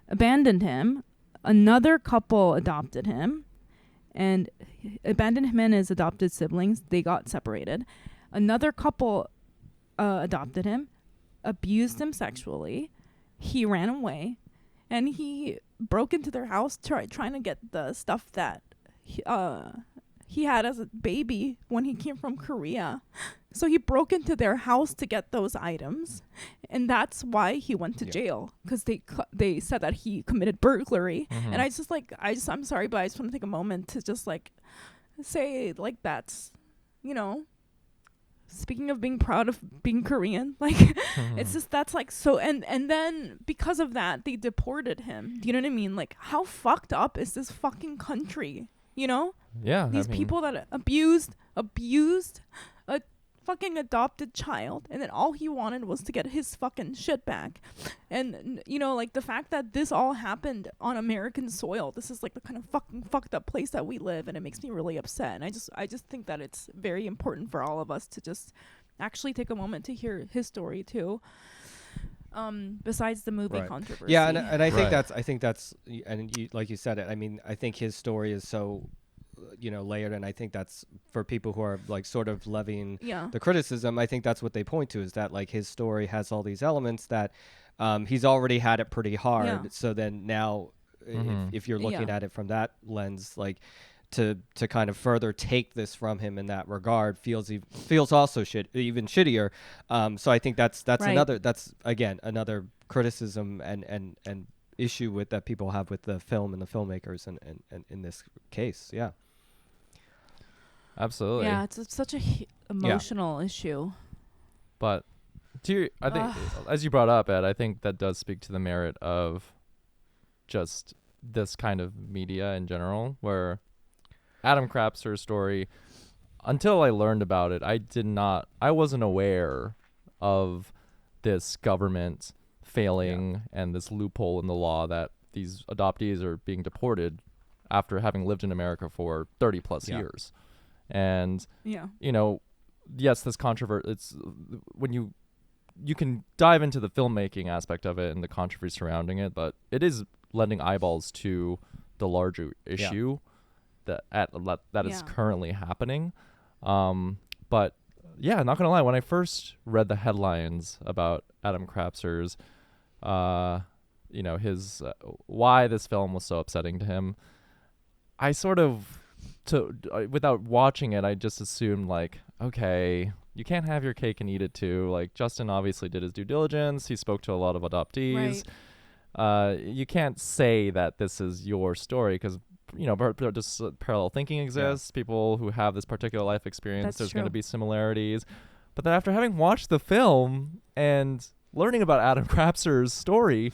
Speaker 1: abandoned him. Another couple adopted him and abandoned him and his adopted siblings. They got separated. Another couple adopted him, abused him sexually. He ran away, and he broke into their house trying to get the stuff that he had as a baby when he came from Korea. So he broke into their house to get those items, and that's why he went to jail, because they said that he committed burglary.
Speaker 2: Mhm.
Speaker 1: And I'm sorry, but I just want to take a moment to just like say like that's, you know, speaking of being proud of being Korean, like it's just that's like so, and then because of that they deported him. Do you know what I mean? Like, how fucked up is this fucking country? You know,
Speaker 2: Yeah.
Speaker 1: these people that abused a fucking adopted child, and then all he wanted was to get his fucking shit back. And you know, like the fact that this all happened on American soil, this is like the kind of fucking fucked up place that we live, and it makes me really upset. And I just think that it's very important for all of us to just actually take a moment to hear his story too. Besides the movie controversy.
Speaker 3: Yeah, and I think
Speaker 2: Right.
Speaker 3: that's and you, like you said it. I mean, I think his story is so, you know, layered, and I think that's for people who are like sort of levying the criticism. I think that's what they point to, is that like his story has all these elements that he's already had it pretty hard.
Speaker 1: Yeah.
Speaker 3: So then now, if you're looking at it from that lens, like to kind of further take this from him in that regard feels also even shittier. So I think that's
Speaker 1: Right.
Speaker 3: another criticism and issue with that people have with the film and the filmmakers and in this case. Yeah.
Speaker 2: Absolutely.
Speaker 1: Yeah, it's such a emotional issue.
Speaker 2: But I think, as you brought up, Ed, I think that does speak to the merit of just this kind of media in general, where Adam Crapser's story, until I learned about it, I wasn't aware of this government failing and this loophole in the law that these adoptees are being deported after having lived in America for 30 plus years. And, you know, yes, this controversy, it's when you can dive into the filmmaking aspect of it and the controversy surrounding it, but it is lending eyeballs to the larger issue that is currently happening. But yeah, not gonna lie, when I first read the headlines about Adam Crapser's, you know, his why this film was so upsetting to him, I sort of, without watching it, I just assumed like, okay, you can't have your cake and eat it too. Like, Justin obviously did his due diligence. He spoke to a lot of adoptees.
Speaker 1: Right.
Speaker 2: You can't say that this is your story, because, you know, just parallel thinking exists. People who have this particular life experience, there's going to be similarities. But then after having watched the film and learning about Adam Crapser's story,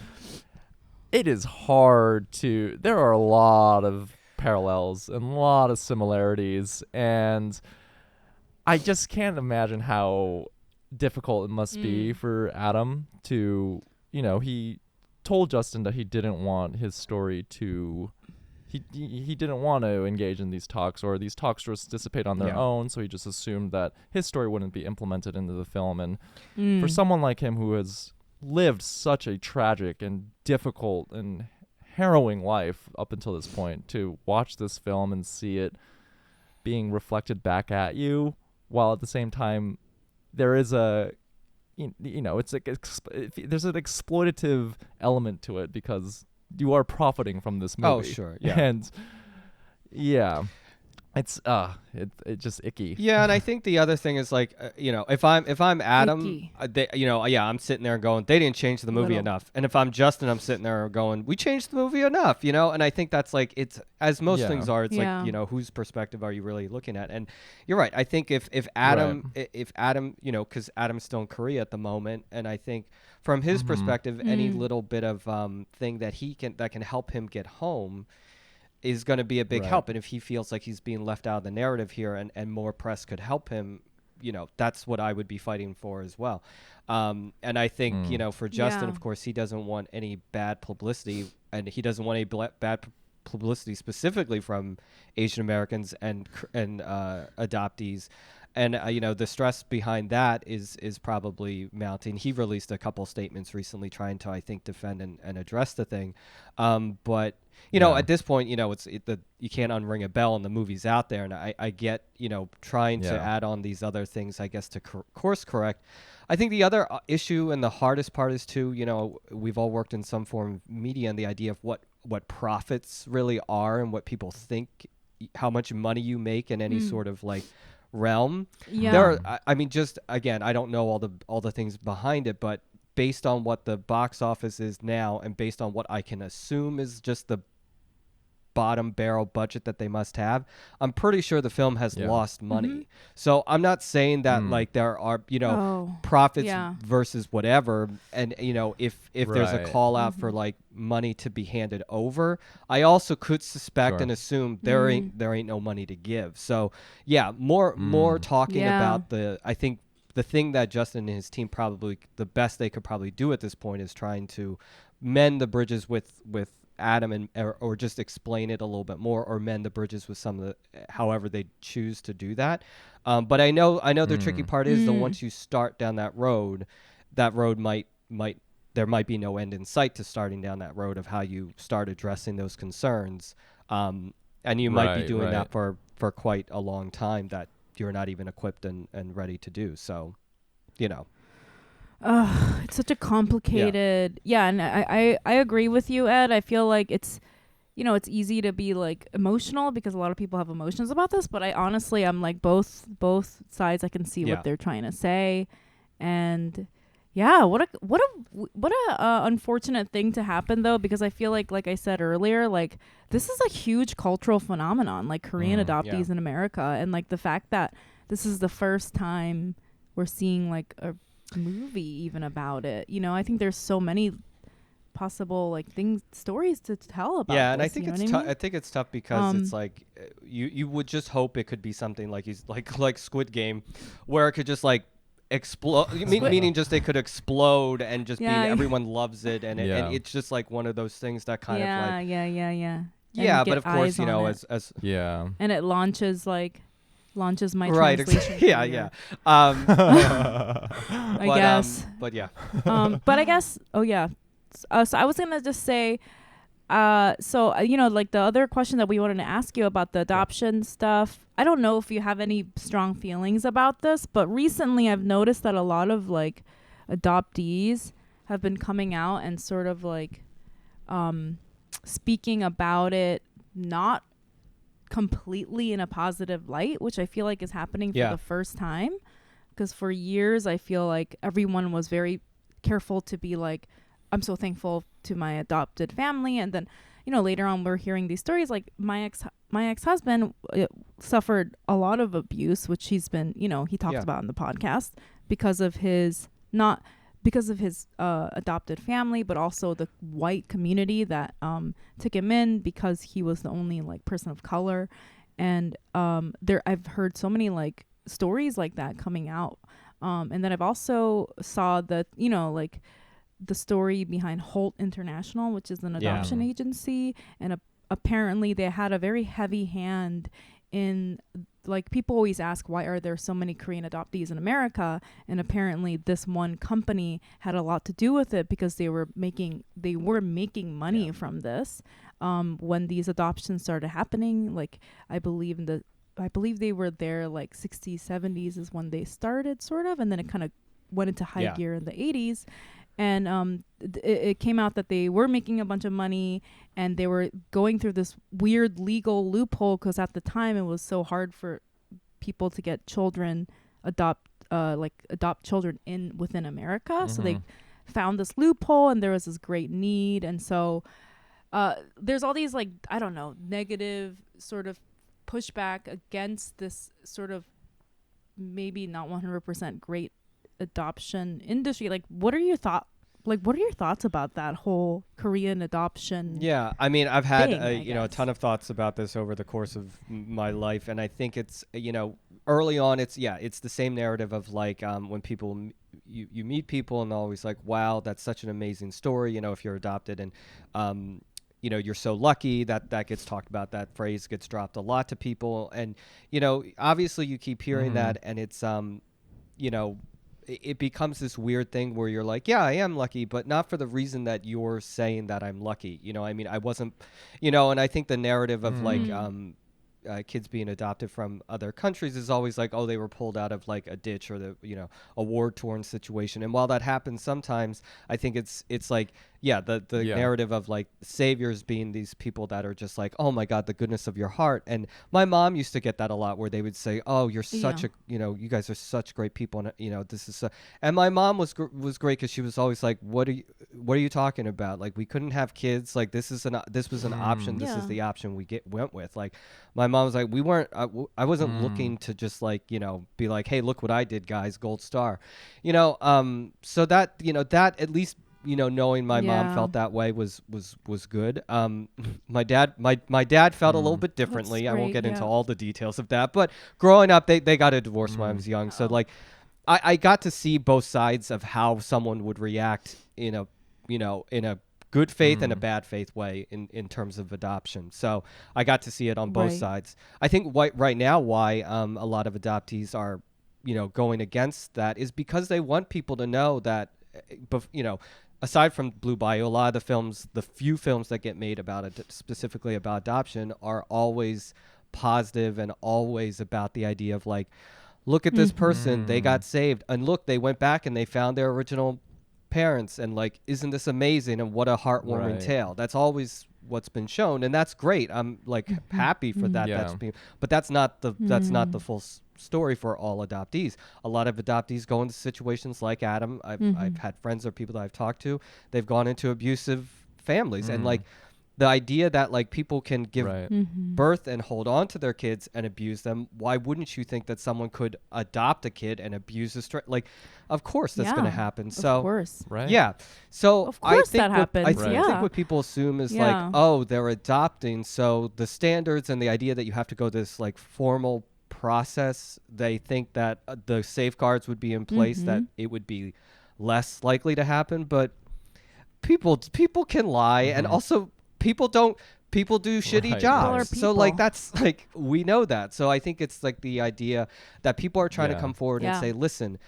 Speaker 2: it is hard to, there are a lot of parallels and a lot of similarities, and I just can't imagine how difficult it must be for Adam to, you know, he told Justin that he didn't want his story to, he didn't want to engage in these talks, or these talks just dissipate on their own, so he just assumed that his story wouldn't be implemented into the film. And for someone like him who has lived such a tragic and difficult and harrowing life up until this point, to watch this film and see it being reflected back at you, while at the same time there is a, you know, it's like there's an exploitative element to it, because you are profiting from this movie.
Speaker 3: Oh, sure. Yeah.
Speaker 2: And yeah, it's it just icky.
Speaker 3: Yeah, and I think the other thing is like, you know, if I'm Adam, you know, I'm sitting there going, they didn't change the movie enough. And if I'm Justin, I'm sitting there going, we changed the movie enough, you know. And I think that's like, it's, as most things are, it's like, you know, whose perspective are you really looking at? And you're right. I think if Adam, you know, because Adam's still in Korea at the moment, and I think from his perspective, any little bit of thing that can help him get home is going to be a big help. And if he feels like he's being left out of the narrative here, and more press could help him, you know, that's what I would be fighting for as well. And I think, you know, for Justin, of course, he doesn't want any bad publicity, and he doesn't want any bad publicity specifically from Asian Americans and adoptees. And the stress behind that is probably mounting. He released a couple statements recently trying to, I think, defend and address the thing. But at this point, you can't unring a bell and the movie's out there. And I get, trying to add on these other things, I guess, to course correct. I think the other issue and the hardest part is too, we've all worked in some form of media, and the idea of what profits really are and what people think, how much money you make in any sort of like realm. There are, I mean, just again, I don't know all the things behind it, but based on what the box office is now and based on what I can assume is just the bottom barrel budget that they must have, I'm pretty sure the film has lost money. So I'm not saying that like there are profits versus whatever, and if there's a call out for like money to be handed over, I also could suspect and assume there ain't no money to give. So more talking about I think the thing that Justin and his team probably the best they could probably do at this point is trying to mend the bridges with Adam or just explain it a little bit more, or mend the bridges with some of the however they choose to do that. But I know the tricky part is that once you start down that road might there might be no end in sight to starting down that road of how you start addressing those concerns. And you might be doing that for quite a long time that you're not even equipped and ready to do. So,
Speaker 1: it's such a complicated and I agree with you, Ed. I feel like it's it's easy to be like emotional because a lot of people have emotions about this, but I honestly I'm like both sides. I can see what they're trying to say, and what a unfortunate thing to happen though, because I feel like I said earlier, like this is a huge cultural phenomenon, like Korean adoptees in America, and like the fact that this is the first time we're seeing like a movie even about it. I think there's so many possible like stories to tell about
Speaker 3: and
Speaker 1: this,
Speaker 3: I think it's tough. I think it's tough because it's like you would just hope it could be something like like Squid Game, where it could just like explode, meaning just they could explode and just everyone loves it, and it's just like one of those things that kind of like but of course as
Speaker 1: and it launches my
Speaker 3: right
Speaker 1: translation I guess
Speaker 3: but
Speaker 1: I guess so I was gonna just say like the other question that we wanted to ask you about the adoption stuff, I don't know if you have any strong feelings about this, but recently I've noticed that a lot of like adoptees have been coming out and sort of like speaking about it not completely in a positive light, which I feel like is happening for the first time, because for years I feel like everyone was very careful to be like, I'm so thankful to my adopted family, and then later on we're hearing these stories like my ex-husband suffered a lot of abuse, which he's been he talked about in the podcast because of his adopted family, but also the white community that took him in because he was the only like person of color. And I've heard so many like stories like that coming out. And then I've also saw that, like the story behind Holt International, which is an adoption agency. And apparently they had a very heavy hand in, like, people always ask, why are there so many Korean adoptees in America? And apparently this one company had a lot to do with it because they were making money from this. When these adoptions started happening, like I believe they were there like 60s, 70s is when they started sort of, and then it kind of went into high gear in the 80s. And it came out that they were making a bunch of money, and they were going through this weird legal loophole because at the time it was so hard for people to get children adopt children within America. Mm-hmm. So they found this loophole, and there was this great need, and so there's all these like, I don't know, negative sort of pushback against this sort of maybe not 100% great adoption industry. Like, what are your thoughts about that whole Korean adoption?
Speaker 3: Yeah, I mean, I've had a ton of thoughts about this over the course of my life, and I think it's early on it's the same narrative of like when people you meet people and they're always like, wow, that's such an amazing story, if you're adopted, and you're so lucky. That gets talked about. That phrase gets dropped a lot to people. And, obviously you keep hearing that, and it's, it becomes this weird thing where you're like, yeah, I am lucky, but not for the reason that you're saying that I'm lucky. I mean, I wasn't, and I think the narrative of like, kids being adopted from other countries is always like, oh, they were pulled out of like a ditch or a war-torn situation. And while that happens sometimes, I think it's like, the narrative of like saviors being these people that are just like, oh my God, the goodness of your heart. And my mom used to get that a lot, where they would say, oh, you're such you guys are such great people. And this is and my mom was great, because she was always like, what are you talking about? Like, we couldn't have kids. Like, this was an option. This is the option we went with. Like, my mom was like, I wasn't looking to just like, be like, hey, look what I did, guys, gold star, so that, that at least, knowing my mom felt that way was good. My dad felt a little bit differently. I won't get into all the details of that, but growing up, they got a divorce when I was young. So like, I got to see both sides of how someone would react in a good faith and a bad faith way in terms of adoption. So I got to see it on both sides. I think right now why a lot of adoptees are, going against that is because they want people to know that, aside from Blue Bayou, a lot of the few films that get made about it, specifically about adoption, are always positive and always about the idea of like, look at this person, they got saved, and look, they went back and they found their original parents, and like, isn't this amazing, and what a heartwarming tale. That's always what's been shown, and that's great. I'm like happy for that. But that's not the full story for all adoptees. A lot of adoptees go into situations like Adam. I've had friends or people that I've talked to, they've gone into abusive families, and like, the idea that like people can give birth and hold on to their kids and abuse them, why wouldn't you think that someone could adopt a kid and abuse like, of course that's going to happen. So
Speaker 1: of course.
Speaker 3: So
Speaker 1: of course that happens.
Speaker 3: I think what people assume is like, oh, they're adopting, so the standards and the idea that you have to go this like formal process, they think that the safeguards would be in place, that it would be less likely to happen. But people can lie, and also people do shitty jobs. So like, that's like, we know that. So I think it's like the idea that people are trying to come forward and say, listen,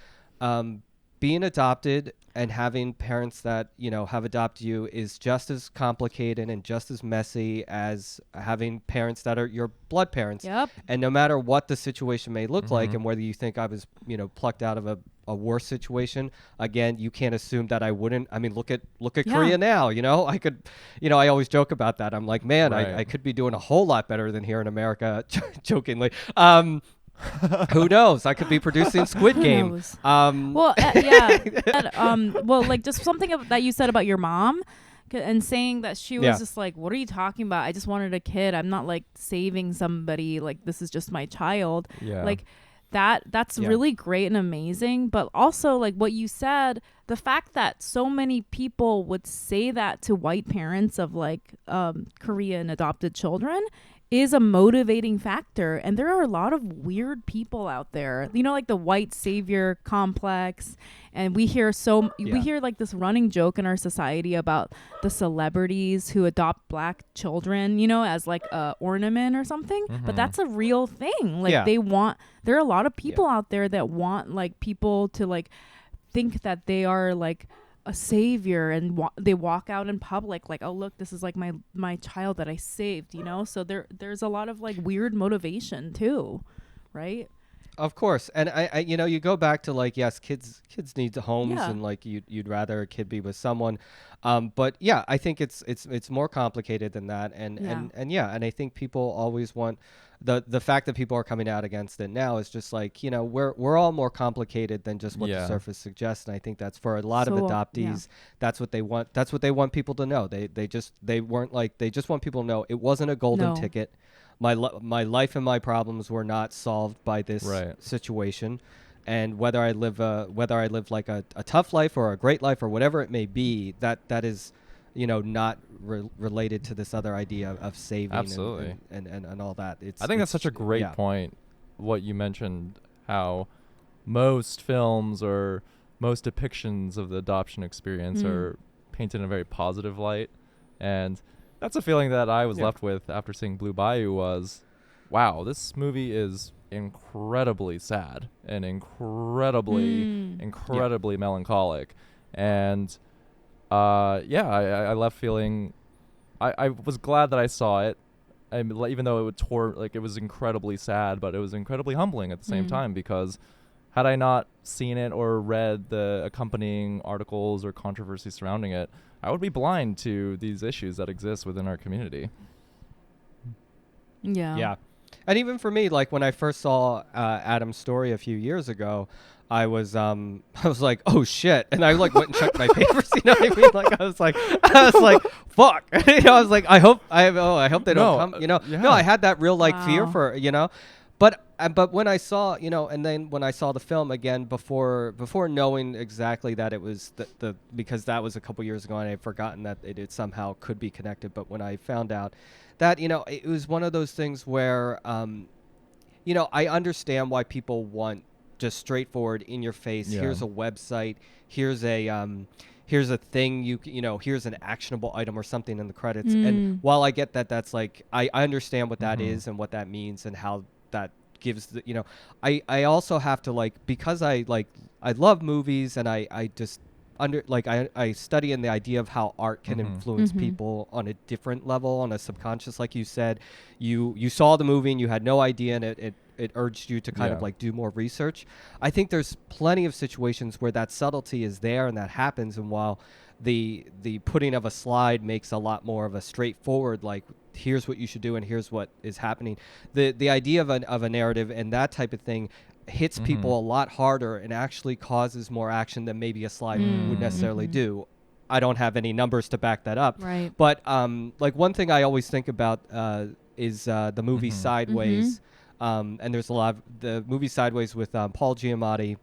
Speaker 3: being adopted and having parents that, have adopted you is just as complicated and just as messy as having parents that are your blood parents. And no matter what the situation may look like, and whether you think I was, plucked out of a worse situation, again, you can't assume that I wouldn't. I mean, look at Korea now. I could, I always joke about that. I'm like, man, I could be doing a whole lot better than here in America, jokingly. Who knows? I could be producing Squid Game.
Speaker 1: Well, like, just something that you said about your mom, and saying that she was just like, what are you talking about? I just wanted a kid. I'm not like saving somebody. Like, this is just my child. Like, that's really great and amazing. But also, like what you said, the fact that so many people would say that to white parents of like Korean adopted children is a motivating factor. And there are a lot of weird people out there, like the white savior complex. And we hear like this running joke in our society about the celebrities who adopt black children, as like a ornament or something. But that's a real thing. Like there are a lot of people out there that want like people to like think that they are like a savior, and they walk out in public like, oh look, this is like my child that I saved, so there's a lot of like weird motivation too, right?
Speaker 3: Of course. And I you go back to like, yes, kids need homes, and like you'd rather a kid be with someone, but I think it's more complicated than that, and I think people always want the fact that people are coming out against it now is just like, we're all more complicated than just what the surface suggests. And I think that's for a lot of adoptees, that's what they want people to know. They just want people to know it wasn't a golden ticket. My life and my problems were not solved by this situation, and whether I live like a tough life or a great life or whatever it may be, that is, not related to this other idea of saving.
Speaker 2: Absolutely.
Speaker 3: And all that.
Speaker 2: I think that's such a great point. What you mentioned, how most films or most depictions of the adoption experience are painted in a very positive light, and That's a feeling that I was left with after seeing Blue Bayou was, wow, this movie is incredibly sad and incredibly melancholic. And I left feeling I was glad that I saw it. Even though it was incredibly sad, but it was incredibly humbling at the same time, because had I not seen it or read the accompanying articles or controversy surrounding it, I would be blind to these issues that exist within our community.
Speaker 1: Yeah.
Speaker 3: Yeah. And even for me, like when I first saw Adam's story a few years ago, I was like, oh shit, and I like went and checked my papers. You know what I mean? Like I was like, fuck. You know, I was like, I hope they don't come. You know, no, I had that real like fear for but when I saw, you know, and then when I saw the film again before knowing exactly that it was the because that was a couple years ago and I had forgotten that it somehow could be connected. But when I found out that, you know, it was one of those things where, you know, I understand why people want just straightforward in your face. Yeah. Here's a website. Here's a thing you know, here's an actionable item or something in the credits. And while I get that that's like, I understand what that is and what that means and how that gives the, you know, I also have to like, because I love movies and I just I study in the idea of how art can influence people on a different level, on a subconscious, like you said. You saw the movie and you had no idea, and it urged you to kind of like do more research. I think there's plenty of situations where that subtlety is there and that happens, and while the putting of a slide makes a lot more of a straightforward, like, here's what you should do and here's what is happening, the idea of a narrative and that type of thing hits people a lot harder and actually causes more action than maybe a slide would necessarily do. I don't have any numbers to back that up.
Speaker 1: Right.
Speaker 3: But like one thing I always think about is the movie Sideways. And there's a lot of the movie Sideways with Paul Giamatti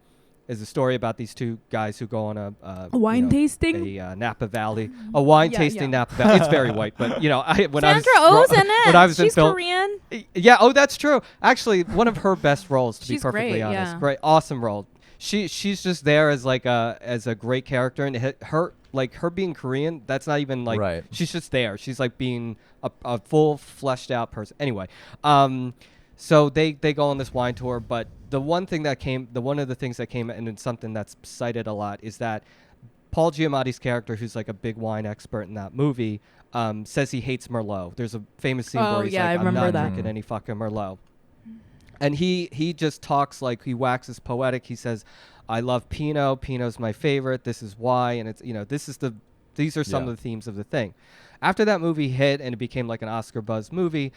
Speaker 3: is a story about these two guys who go on a
Speaker 1: wine tasting,
Speaker 3: a Napa Valley, a wine tasting Napa Valley. It's very white, but you know,
Speaker 1: Sandra Oh's in it.
Speaker 3: When I was
Speaker 1: She's
Speaker 3: in film,
Speaker 1: Korean.
Speaker 3: Yeah. Oh, that's true. Actually, one of her best roles, to be perfectly
Speaker 1: great,
Speaker 3: honest.
Speaker 1: yeah.
Speaker 3: Great, awesome role. She's just there as like a great character, and her being Korean, that's not even like
Speaker 2: right.
Speaker 3: She's just there. She's like being a full fleshed out person. Anyway, so they go on this wine tour, but one of the things that came, and it's something that's cited a lot, is that Paul Giamatti's character, who's like a big wine expert in that movie, says he hates Merlot. There's a famous scene where he's like, I'm not drinking any fucking Merlot. And he just talks like, he waxes poetic. He says, I love Pinot. Pinot's my favorite. This is why. And it's, you know, these are some of the themes of the thing. After that movie hit and it became like an Oscar buzz movie,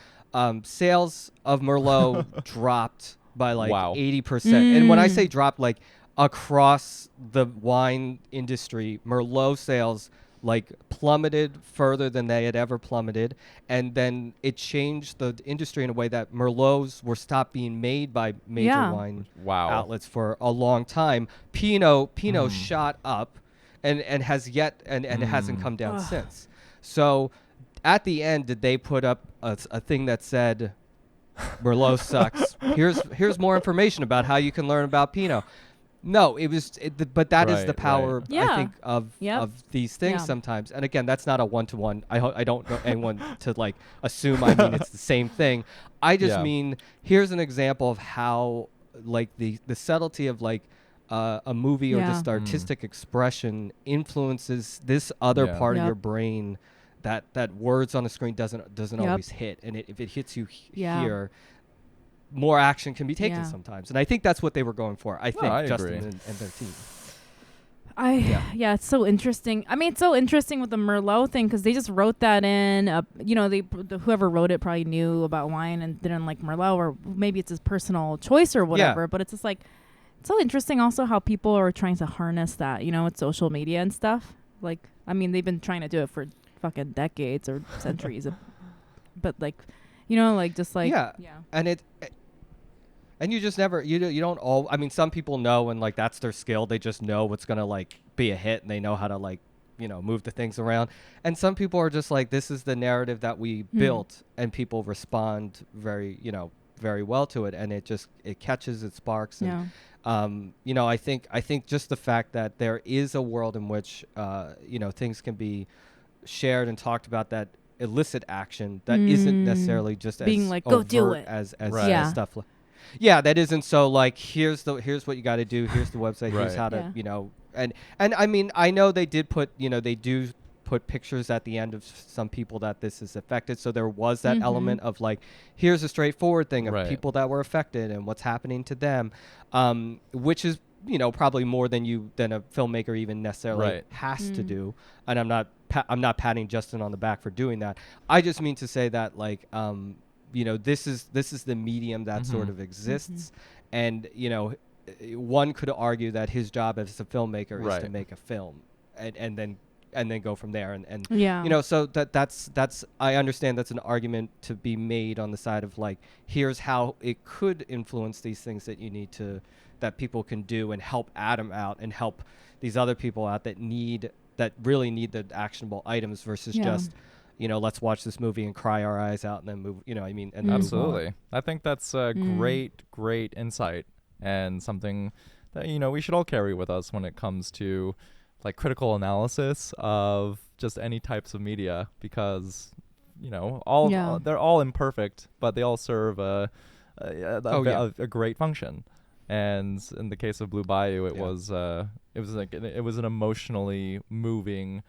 Speaker 3: sales of Merlot dropped by like 80%. And when I say dropped, like across the wine industry, Merlot sales like plummeted further than they had ever plummeted. And then it changed the industry in a way that Merlots were stopped being made by major wine outlets for a long time. Pinot shot up and has yet and it hasn't come down since. So at the end, did they put up a thing that said Merlot sucks? Here's more information about how you can learn about Pinot. No, but that is the power, I think, of these things sometimes. And again, that's not a one-to-one. I don't know anyone to like assume I mean it's the same thing. I just mean, here's an example of how like the subtlety of like a movie or just artistic expression influences this other part of your brain that words on the screen doesn't always hit. And if it hits you here, more action can be taken sometimes. And I think that's what they were going for. I think Justin and their team.
Speaker 1: It's so interesting. I mean, it's so interesting with the Merlot thing because they just wrote that in. You know, whoever wrote it probably knew about wine and didn't like Merlot, or maybe it's his personal choice or whatever. Yeah. But it's just like, it's so interesting also how people are trying to harness that, you know, with social media and stuff. Like, I mean, they've been trying to do it for fucking decades or centuries. But like, you know, like just like
Speaker 3: and you just never you don't all. I mean, some people know and like that's their skill. They just know what's gonna like be a hit and they know how to like, you know, move the things around. And some people are just like, this is the narrative that we built, and people respond very well to it, and it catches, it sparks. And, you know, I think just the fact that there is a world in which you know, things can be shared and talked about that illicit action that isn't necessarily just
Speaker 1: being
Speaker 3: as
Speaker 1: like, go do
Speaker 3: overt
Speaker 1: it.
Speaker 3: as
Speaker 2: Right.
Speaker 1: Yeah.
Speaker 3: stuff. Yeah, that isn't so like here's what you got to do. Here's the website. Here's
Speaker 2: Right.
Speaker 3: how to
Speaker 1: Yeah.
Speaker 3: and I mean I know they did put they do put pictures at the end of some people that this is affected. So there was that element of like, here's a straightforward thing of
Speaker 2: Right.
Speaker 3: people that were affected and what's happening to them, which is probably more than a filmmaker even necessarily
Speaker 2: Right.
Speaker 3: has to do. And I'm not patting Justin on the back for doing that. I just mean to say that like this is the medium that sort of exists, and one could argue that his job as a filmmaker is to
Speaker 2: Right.
Speaker 3: make a film and then go from there and
Speaker 1: Yeah.
Speaker 3: so that's I understand that's an argument to be made on the side of like, here's how it could influence these things that people can do and help Adam out and help these other people out that really need the actionable items versus just let's watch this movie and cry our eyes out and then move and move on.
Speaker 2: Absolutely. I think that's a great insight, and something that we should all carry with us when it comes to like critical analysis of just any types of media, because they're all imperfect, but they all serve a great function. And in the case of Blue Bayou, it was an emotionally moving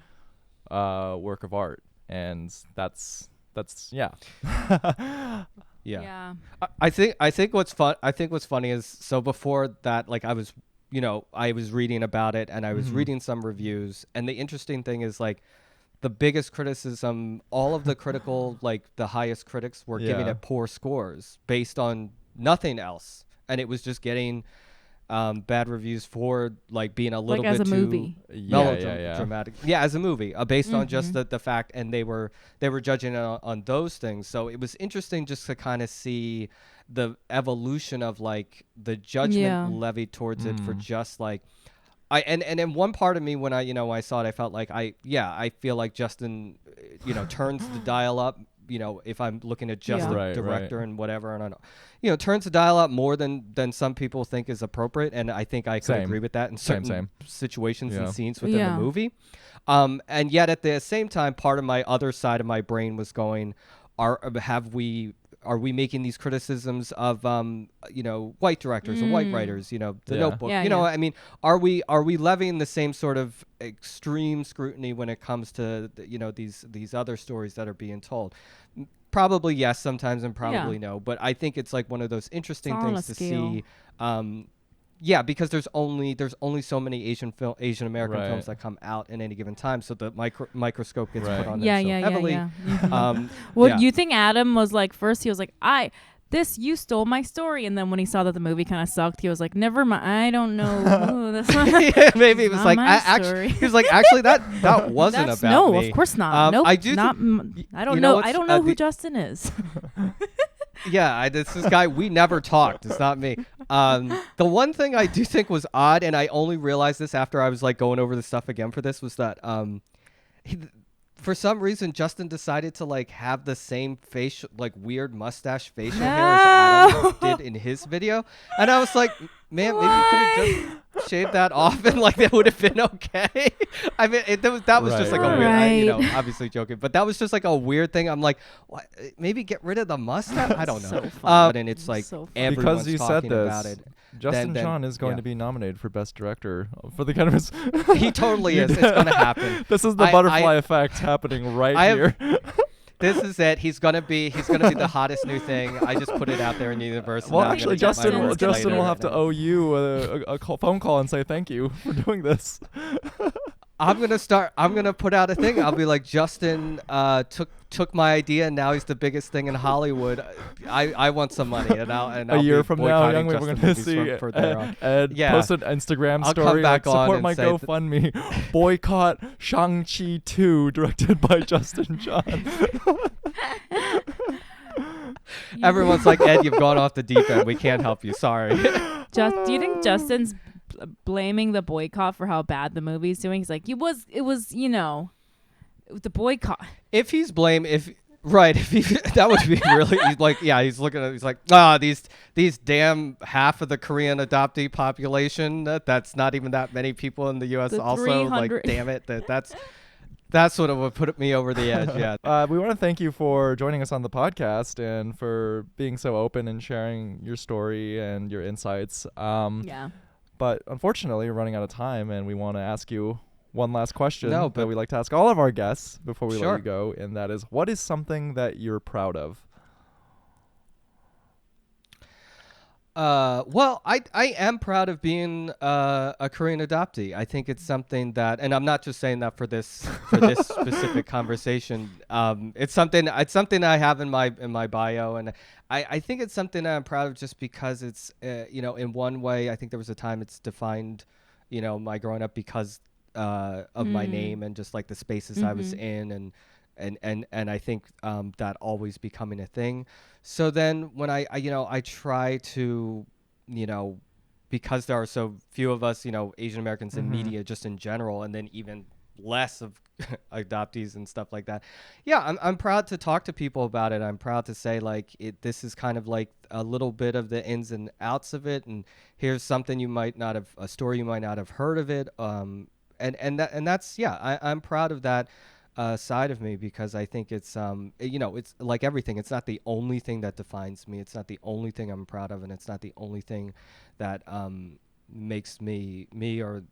Speaker 2: work of art, and that's
Speaker 3: Yeah.
Speaker 1: Yeah.
Speaker 3: I think what's funny is, so before that, like I was reading about it and I was reading some reviews, and the interesting thing is like the biggest criticism, all of the critical, like the highest critics were giving it poor scores based on nothing else, and it was just getting bad reviews for like being a little
Speaker 1: like
Speaker 3: bit
Speaker 1: as a
Speaker 3: too
Speaker 1: movie.
Speaker 3: melodramatic. Yeah, as a movie, based on just the fact, and they were judging it on those things. So it was interesting just to kind of see the evolution of like the judgment levied towards it for just like and in one part of me when I saw it, I felt like I feel like Justin turns the dial up, if I'm looking at just the director and whatever, and turns the dial up more than some people think is appropriate, and I think I could agree with that in certain situations and scenes within the movie. And yet at the same time, part of my other side of my brain was going, are we making these criticisms of white directors or white writers, The Notebook, I mean, are we levying the same sort of extreme scrutiny when it comes to these other stories that are being told? Probably yes sometimes, and probably no, but I think it's like one of those interesting things to see. Because there's only so many Asian American films that come out in any given time, so the microscope gets put on them so heavily.
Speaker 1: Well, you think Adam was like, first he was like, you stole my story, and then when he saw that the movie kind of sucked, he was like, never mind, I don't know. That's
Speaker 3: maybe it was like actually he was like, actually that wasn't about
Speaker 1: no,
Speaker 3: me.
Speaker 1: of course not. Nope,
Speaker 3: I do
Speaker 1: not. I don't know. I don't know who Justin is.
Speaker 3: Yeah, this guy, we never talked. It's not me. The one thing I do think was odd, and I only realized this after I was like going over the stuff again for this, was that for some reason Justin decided to like have the same like weird mustache facial hair as Adam did in his video, and I was like, man, maybe you could have just shaved that off and like that would have been okay. I mean, that was just like a weird, obviously joking, but that was just like a weird thing. I'm like, what? Maybe get rid of the mustache. I don't know. And it's like everyone's
Speaker 2: because you
Speaker 3: talking
Speaker 2: said this,
Speaker 3: about it.
Speaker 2: Justin Chon is going to be nominated for Best Director for the kind of
Speaker 3: He totally is. It's going to happen.
Speaker 2: This is the butterfly effect happening here.
Speaker 3: This is it. He's gonna be the hottest new thing. I just put it out there in the universe.
Speaker 2: Well, actually, Justin will have to owe you a phone call and say thank you for doing this.
Speaker 3: I'm gonna put out a thing. I'll be like, Justin took my idea, and now he's the biggest thing in Hollywood. I want some money, and I'll
Speaker 2: a year from now, young we're going to see
Speaker 3: Ed
Speaker 2: post an Instagram
Speaker 3: I'll
Speaker 2: story
Speaker 3: come back
Speaker 2: like, support
Speaker 3: on
Speaker 2: my GoFundMe. Boycott Shang-Chi 2, directed by Justin Chon.
Speaker 3: Everyone's like, Ed, you've gone off the deep end. We can't help you. Sorry.
Speaker 1: Do you think Justin's blaming the boycott for how bad the movie's doing? He's like, it was the boycott.
Speaker 3: If he's that would be really, he's looking at, he's like, these damn half of the Korean adoptee population, that's not even that many people in the US, also like, damn it, That's what would put me over the edge. Yeah.
Speaker 2: We want to thank you for joining us on the podcast and for being so open and sharing your story and your insights.
Speaker 1: Yeah.
Speaker 2: But unfortunately, we're running out of time, and we want to ask you one last question
Speaker 3: No,
Speaker 2: that
Speaker 3: but-
Speaker 2: we like to ask all of our guests before we let
Speaker 3: Sure.
Speaker 2: you go, and that is, what is something that you're proud of?
Speaker 3: Well, I am proud of being a Korean adoptee. I think it's something that, and I'm not just saying that for this specific conversation. It's something I have in my bio, and I think it's something that I'm proud of just because it's in one way I think there was a time it's defined, my growing up because of my name and just like the spaces I was in and I think that always becoming a thing. So then when I try to, because there are so few of us, Asian Americans in media just in general, and then even less of adoptees and stuff like that. Yeah, I'm proud to talk to people about it. I'm proud to say like this is kind of like a little bit of the ins and outs of it, and here's something a story you might not have heard of it. And that's I'm proud of that side of me because I think it's it's like everything. It's not the only thing that defines me. It's not the only thing I'm proud of, and it's not the only thing that makes me or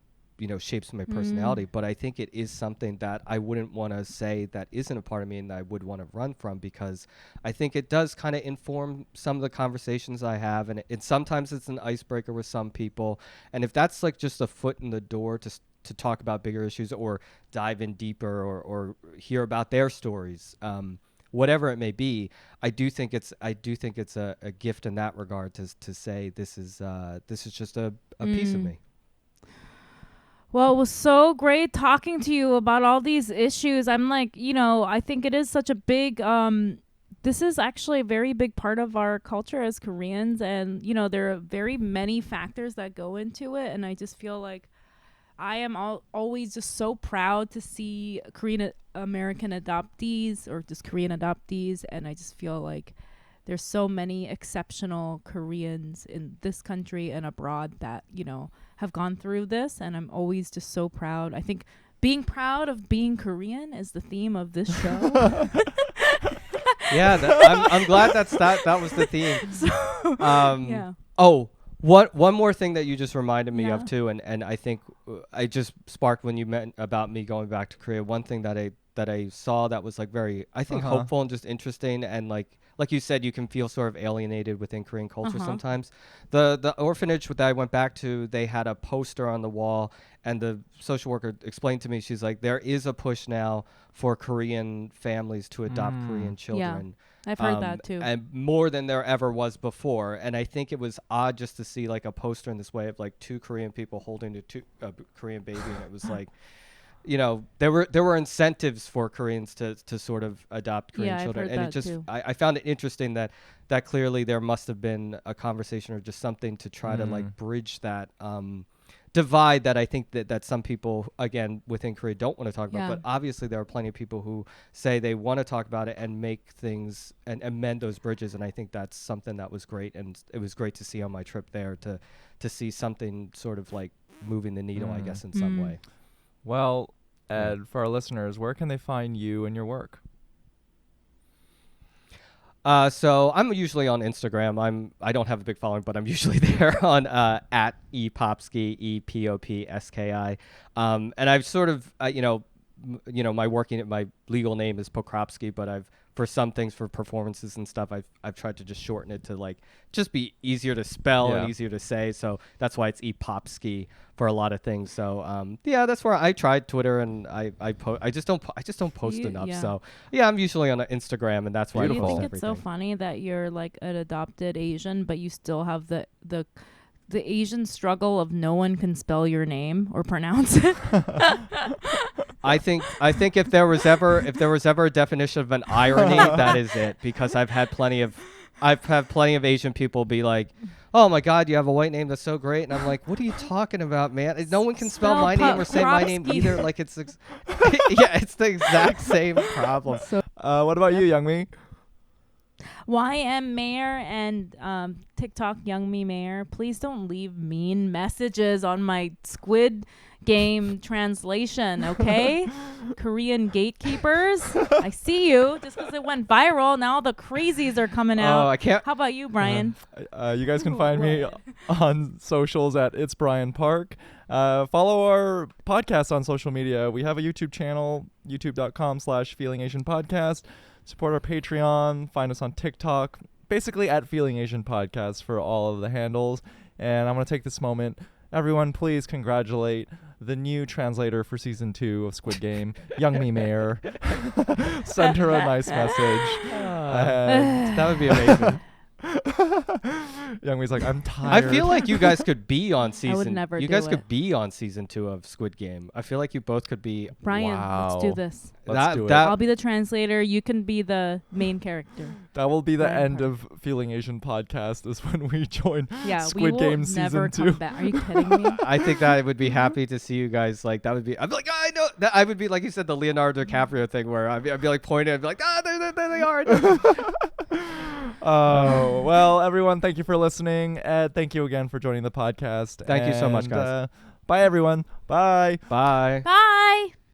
Speaker 3: shapes my personality. But I think it is something that I wouldn't want to say that isn't a part of me and that I would want to run from, because I think it does kind of inform some of the conversations I have, and sometimes it's an icebreaker with some people. And if that's like just a foot in the door to talk about bigger issues or dive in deeper or hear about their stories, whatever it may be, I do think it's a gift in that regard to say this is just a piece of me.
Speaker 1: Well, it was so great talking to you about all these issues. I'm like, I think it is such a big this is actually a very big part of our culture as Koreans, and there are very many factors that go into it, and I just feel like I am always just so proud to see Korean American adoptees or just Korean adoptees. And I just feel like there's so many exceptional Koreans in this country and abroad that, have gone through this. And I'm always just so proud. I think being proud of being Korean is the theme of this show.
Speaker 3: Yeah, I'm glad that was the theme.
Speaker 1: So, yeah.
Speaker 3: Oh, one more thing that you just reminded me of
Speaker 1: Yeah.
Speaker 3: too, and I think I just sparked when you meant about me going back to Korea. One thing that I saw that was like very, I think, hopeful and just interesting, and like you said, you can feel sort of alienated within Korean culture sometimes. The orphanage that I went back to, they had a poster on the wall, and the social worker explained to me, she's like, there is a push now for Korean families to adopt Korean children.
Speaker 1: I've heard that too.
Speaker 3: And more than there ever was before. And I think it was odd just to see like a poster in this way of like two Korean people holding a Korean baby. And it was like, there were incentives for Koreans to sort of adopt Korean children.
Speaker 1: I've heard
Speaker 3: And
Speaker 1: that too.
Speaker 3: I found it interesting that clearly there must have been a conversation or just something to try to like bridge that divide that I think that some people, again, within Korea don't want to talk about.
Speaker 1: Yeah.
Speaker 3: But obviously there are plenty of people who say they want to talk about it and make things and mend those bridges. And I think that's something that was great. And it was great to see on my trip there to see something sort of like moving the needle, I guess, in some way.
Speaker 2: Well, Ed, for our listeners, where can they find you and your work?
Speaker 3: So I'm usually on Instagram. I don't have a big following, but I'm usually there on at epopski, EPOPSKI. And I've sort of my legal name is Pokropski, but I've, for some things, for performances and stuff, I've tried to just shorten it to like just be easier to spell and easier to say. So that's why it's Epopski for a lot of things. So that's where I tried Twitter, and I just don't post enough.
Speaker 1: Yeah.
Speaker 3: So I'm usually on Instagram, and that's why I
Speaker 1: Do you
Speaker 3: post
Speaker 1: think
Speaker 3: everything.
Speaker 1: it's so funny that you're like an adopted Asian, but you still have the Asian struggle of no one can spell your name or pronounce it?
Speaker 3: I think if there was ever a definition of an irony, that is it. Because I've had plenty of Asian people be like, "Oh my God, you have a white name, that's so great," and I'm like, "What are you talking about, man? No one can spell my name or say my name either." Like it's it's the exact same problem.
Speaker 2: What about you, Youngmi?
Speaker 1: YM Mayor and TikTok Young Me Mayor, please don't leave mean messages on my Squid Game translation, okay? Korean gatekeepers, I see you. Just because it went viral, now the crazies are coming out.
Speaker 3: Oh, I can't.
Speaker 1: How about you, Brian?
Speaker 2: You guys can find me on socials at It's Brian Park. Follow our podcast on social media. We have a YouTube channel, youtube.com/feelingasianpodcast. Support our Patreon. Find us on TikTok. Basically at Feeling Asian Podcast for all of the handles. And I'm going to take this moment. Everyone, please congratulate the new translator for season 2 of Squid Game, Young Me Mayor. Send her a nice message.
Speaker 3: That would be amazing.
Speaker 2: Youngmi's like, I'm tired.
Speaker 3: I feel like you guys could be on season.
Speaker 1: I would never
Speaker 3: you
Speaker 1: do
Speaker 3: guys
Speaker 1: it.
Speaker 3: could be on season 2 of Squid Game. I feel like you both could be.
Speaker 1: Brian,
Speaker 2: Wow.
Speaker 1: let's do this.
Speaker 2: Let's do it.
Speaker 3: that
Speaker 1: I'll be the translator. You can be the main character.
Speaker 2: That will be the
Speaker 1: Brian
Speaker 2: end
Speaker 1: Park.
Speaker 2: of Feeling Asian Podcast is when we join
Speaker 1: Yeah,
Speaker 2: Squid
Speaker 1: we will
Speaker 2: Game
Speaker 1: never
Speaker 2: season
Speaker 1: come
Speaker 2: 2.
Speaker 1: back. Are you kidding me?
Speaker 3: I think that I would be happy to see you guys like that would be. I'd be like, I know that I would be like you said the Leonardo DiCaprio thing where I'd be like pointing. I'd be like, there they are.
Speaker 2: Oh, well, everyone, thank you for listening. Ed, thank you again for joining the podcast.
Speaker 3: Thank you so much, guys.
Speaker 2: Bye, everyone. Bye.
Speaker 3: Bye.
Speaker 1: Bye.